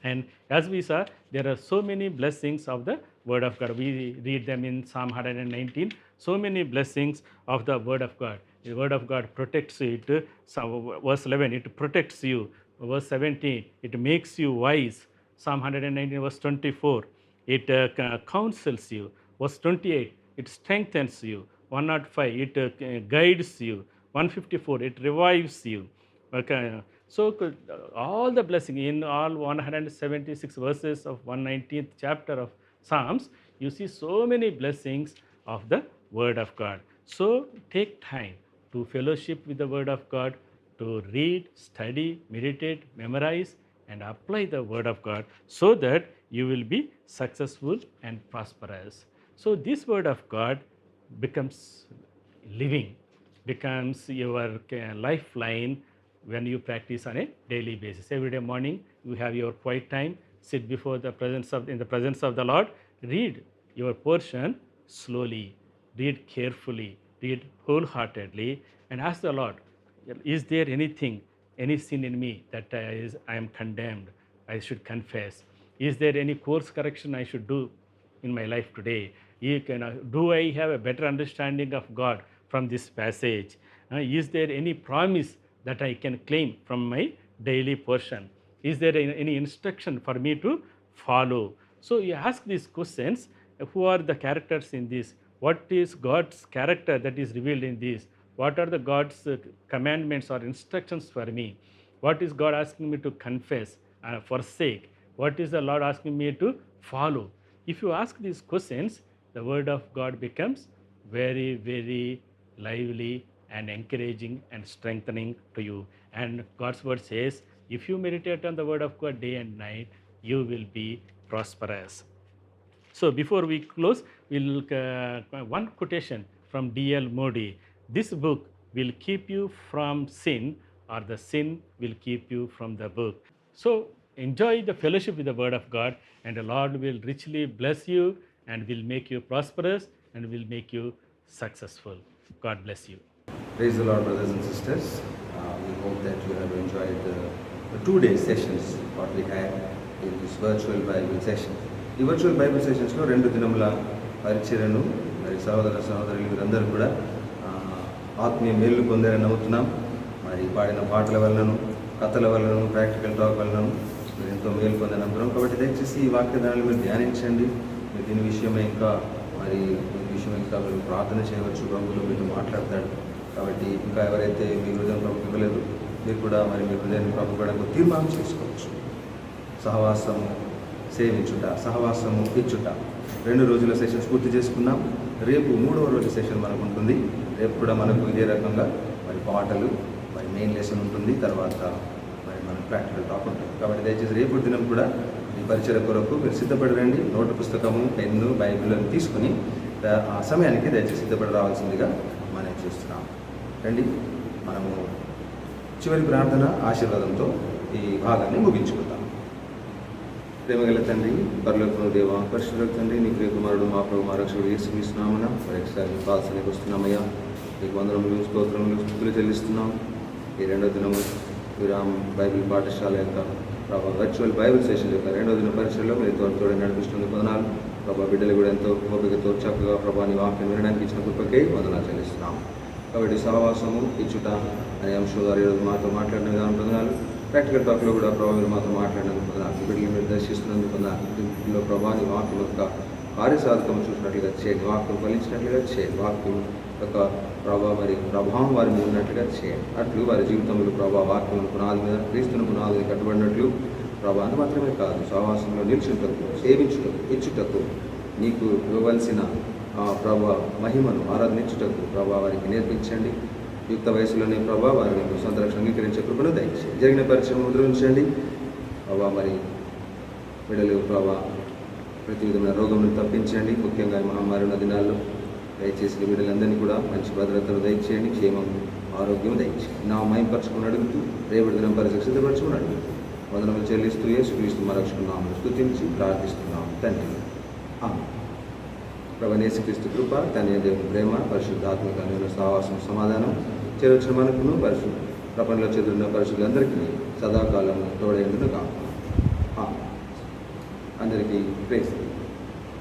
And as we saw, there are so many blessings of the word of God. We read them in Psalm 119. So many blessings of the word of God. The word of God protects you. So verse 11, it protects you. Verse 17, it makes you wise. Psalm 119 verse 24, it counsels you. Verse 28, it strengthens you. 105, it guides you. 154, it revives you. Okay. So all the blessing in all 176 verses of 119th chapter of Psalms, you see so many blessings of the word of God. So take time to fellowship with the word of God, to read, study, meditate, memorize, and apply the word of God, so that you will be successful and prosperous. So this word of God becomes living, becomes your lifeline when you practice on a daily basis. Every day morning, you have your quiet time, sit before the presence of, in the presence of the Lord, read your portion slowly, read carefully, read wholeheartedly, and ask the Lord, is there anything, any sin in me that I am condemned, I should confess? Is there any course correction I should do in my life today? Do I have a better understanding of God from this passage? Is there any promise that I can claim from my daily portion? Is there any instruction for me to follow? So you ask these questions. Who are the characters in this? What is God's character that is revealed in this? What are the God's commandments or instructions for me? What is God asking me to confess, forsake? What is the Lord asking me to follow? If you ask these questions, the word of God becomes very, very lively and encouraging and strengthening to you. And God's word says, if you meditate on the word of God day and night, you will be prosperous. So before we close, we'll one quotation from D.L. Modi. This book will keep you from sin, or the sin will keep you from the book. So enjoy the fellowship with the Word of God, and the Lord will richly bless you and will make you prosperous and will make you successful. God bless you. Praise the Lord, brothers and sisters. We hope that you have enjoyed the 2-day sessions what we had in this virtual Bible session. ఈ వర్చువల్ బైబిల్ సెషన్స్లో 2 దినముల పరిచర్యను మరి సహోదర సహోదరులు మీరందరూ కూడా ఆత్మీయ మేలు పొందారని నమ్ముతున్నాం. మరి పాడిన పాటల వలనను, కథల వలనను, ప్రాక్టికల్ టాక్ వలనను మీరు ఎంతో మేలు పొందని నమ్ముతున్నాం. కాబట్టి దయచేసి ఈ వాక్యదానాలు మీరు ధ్యానించండి. మీరు దీని విషయమే ఇంకా మీరు ప్రార్థన చేయవచ్చు. ప్రభువులో మీతో మాట్లాడతాడు. కాబట్టి ఇంకా ఎవరైతే మీ హృదయం ప్రభుకి ఇవ్వలేదు, మీరు కూడా మరి మీ హృదయాన్ని ప్రభు కూడా తీర్మానం చేసుకోవచ్చు. సహవాసము సేవించుట, సహవాసము ఇచ్చుట 2 రోజుల సెషన్స్ పూర్తి చేసుకున్నాం. రేపు 3వ రోజు సెషన్ మనకు ఉంటుంది. రేపు కూడా మనకు ఇదే రకంగా మరి పాటలు, మరి మెయిన్ లెసన్ ఉంటుంది. తర్వాత మరి మన ప్రాక్టికల్ టాక్ ఉంటుంది. కాబట్టి దయచేసి రేపు దినం కూడా ఈ పరిచయ కొరకు మీరు సిద్ధపడి రండి. నోటు పుస్తకము, పెన్ను, బైబిల్ అని తీసుకుని ఆ సమయానికి దయచేసి సిద్ధపడి రావాల్సిందిగా మనం చూస్తున్నాం. రండి, మనము చివరి ప్రార్థన ఆశీర్వాదంతో ఈ భాగాన్ని ముగించుకుందాం. ప్రేమగల తండ్రి, పరలోకపు దేవ, పరిశుద్ధ తండ్రి, నీ ప్రియ కుమారుడు మా ప్రభు మా రక్షకుడు యేసుక్రీస్తు నామమున మరొకసారి పాల్సనికి వస్తున్నామయ్యా. నీకు వందనములు, స్తోత్రములు, స్తుతులు చెల్లిస్తున్నాం. ఈ 2వ దినము విరామ్ బైబిల్ పాఠశాల యొక్క ప్రభావ వర్చువల్ బైబిల్ సెషన్ యొక్క 2వ దిన పరిచయలో మీరు తోడు నడిపిస్తున్న వందనాలు. ప్రభా బిడ్డలు కూడా ఎంతో ఓపికతో చక్కగా ప్రభా నీ వాక్యం వినడానికి ఇచ్చిన కృపకే వందనాలు చెల్లిస్తున్నాం. కాబట్టి సహవాసము ఇచ్చుట అనే అంశం ద్వారా ఈరోజు మాతో మాట్లాడిన విధానం వందనాలు. ప్రాక్టికల్ టాక్లో కూడా ప్రభావ మీరు మాతో మాట్లాడినందుకు వందనాలు. బిడ్డలు మీరు దర్శిస్తున్నందుకు వందనాలు. ఇందులో ప్రభా నీ వాక్యం యొక్క కార్యసాధకం చూసినట్లుగా చేయండి. వాక్యం ఫలించినట్లుగా చేయండి. వాక్యం యొక్క ప్రభావం వారి మీద ఉన్నట్లుగా చేయండి. అట్లు వారి జీవితంలో ప్రభా వాక్యం పునాది మీద, క్రీస్తుని పునాది మీద కట్టబడినట్లు ప్రభా అది మాత్రమే కాదు, సహవాసంలో నిల్చుటకు, సేవించుటకు, ఇచ్చుటకు, నీకు ఇవ్వవలసిన ప్రభా మహిమను ఆరాధించుటకు ప్రభా వారికి నేర్పించండి. యుక్త వయసులోనే ప్రభా వారి మీకు సొంత రక్షణ అంగీకరించే కృపను దయచేయండి. జరిగిన పరిచయం ముద్రించండి ప్రభా. మరి బిడ్డలు ప్రభా ప్రతి విధమైన రోగమును తప్పించండి. ముఖ్యంగా మహమ్మారి ఉన్న దినాల్లో దయచేసి బిడ్డలందరినీ కూడా మంచి భద్రతను దయచేయండి. క్షేమం, ఆరోగ్యం దయచేయండి. నా మయంపరచుకుని అడుగుతూ రేపటి దినం పరిచయం సిద్ధపరచుకుని అడుగుతూ వందనములు చెల్లిస్తూ యేసుక్రీస్తు మా రక్షకునామమున స్తుతించి ప్రార్థిస్తున్నాం తండ్రి. ఆమేన్. ప్రభువైన యేసుక్రీస్తు కృప, తండ్రి దేవుని ప్రేమ, పరిశుద్ధాత్మక అన్యోన్య సహవాసం, సమాధానం చేరొచ్చిన మనకును ప్రపంచంలో చెందిన పరిశుద్ధులందరికీ సదాకాలము తోడైండును గాక. అందరికీ ప్రైజ్.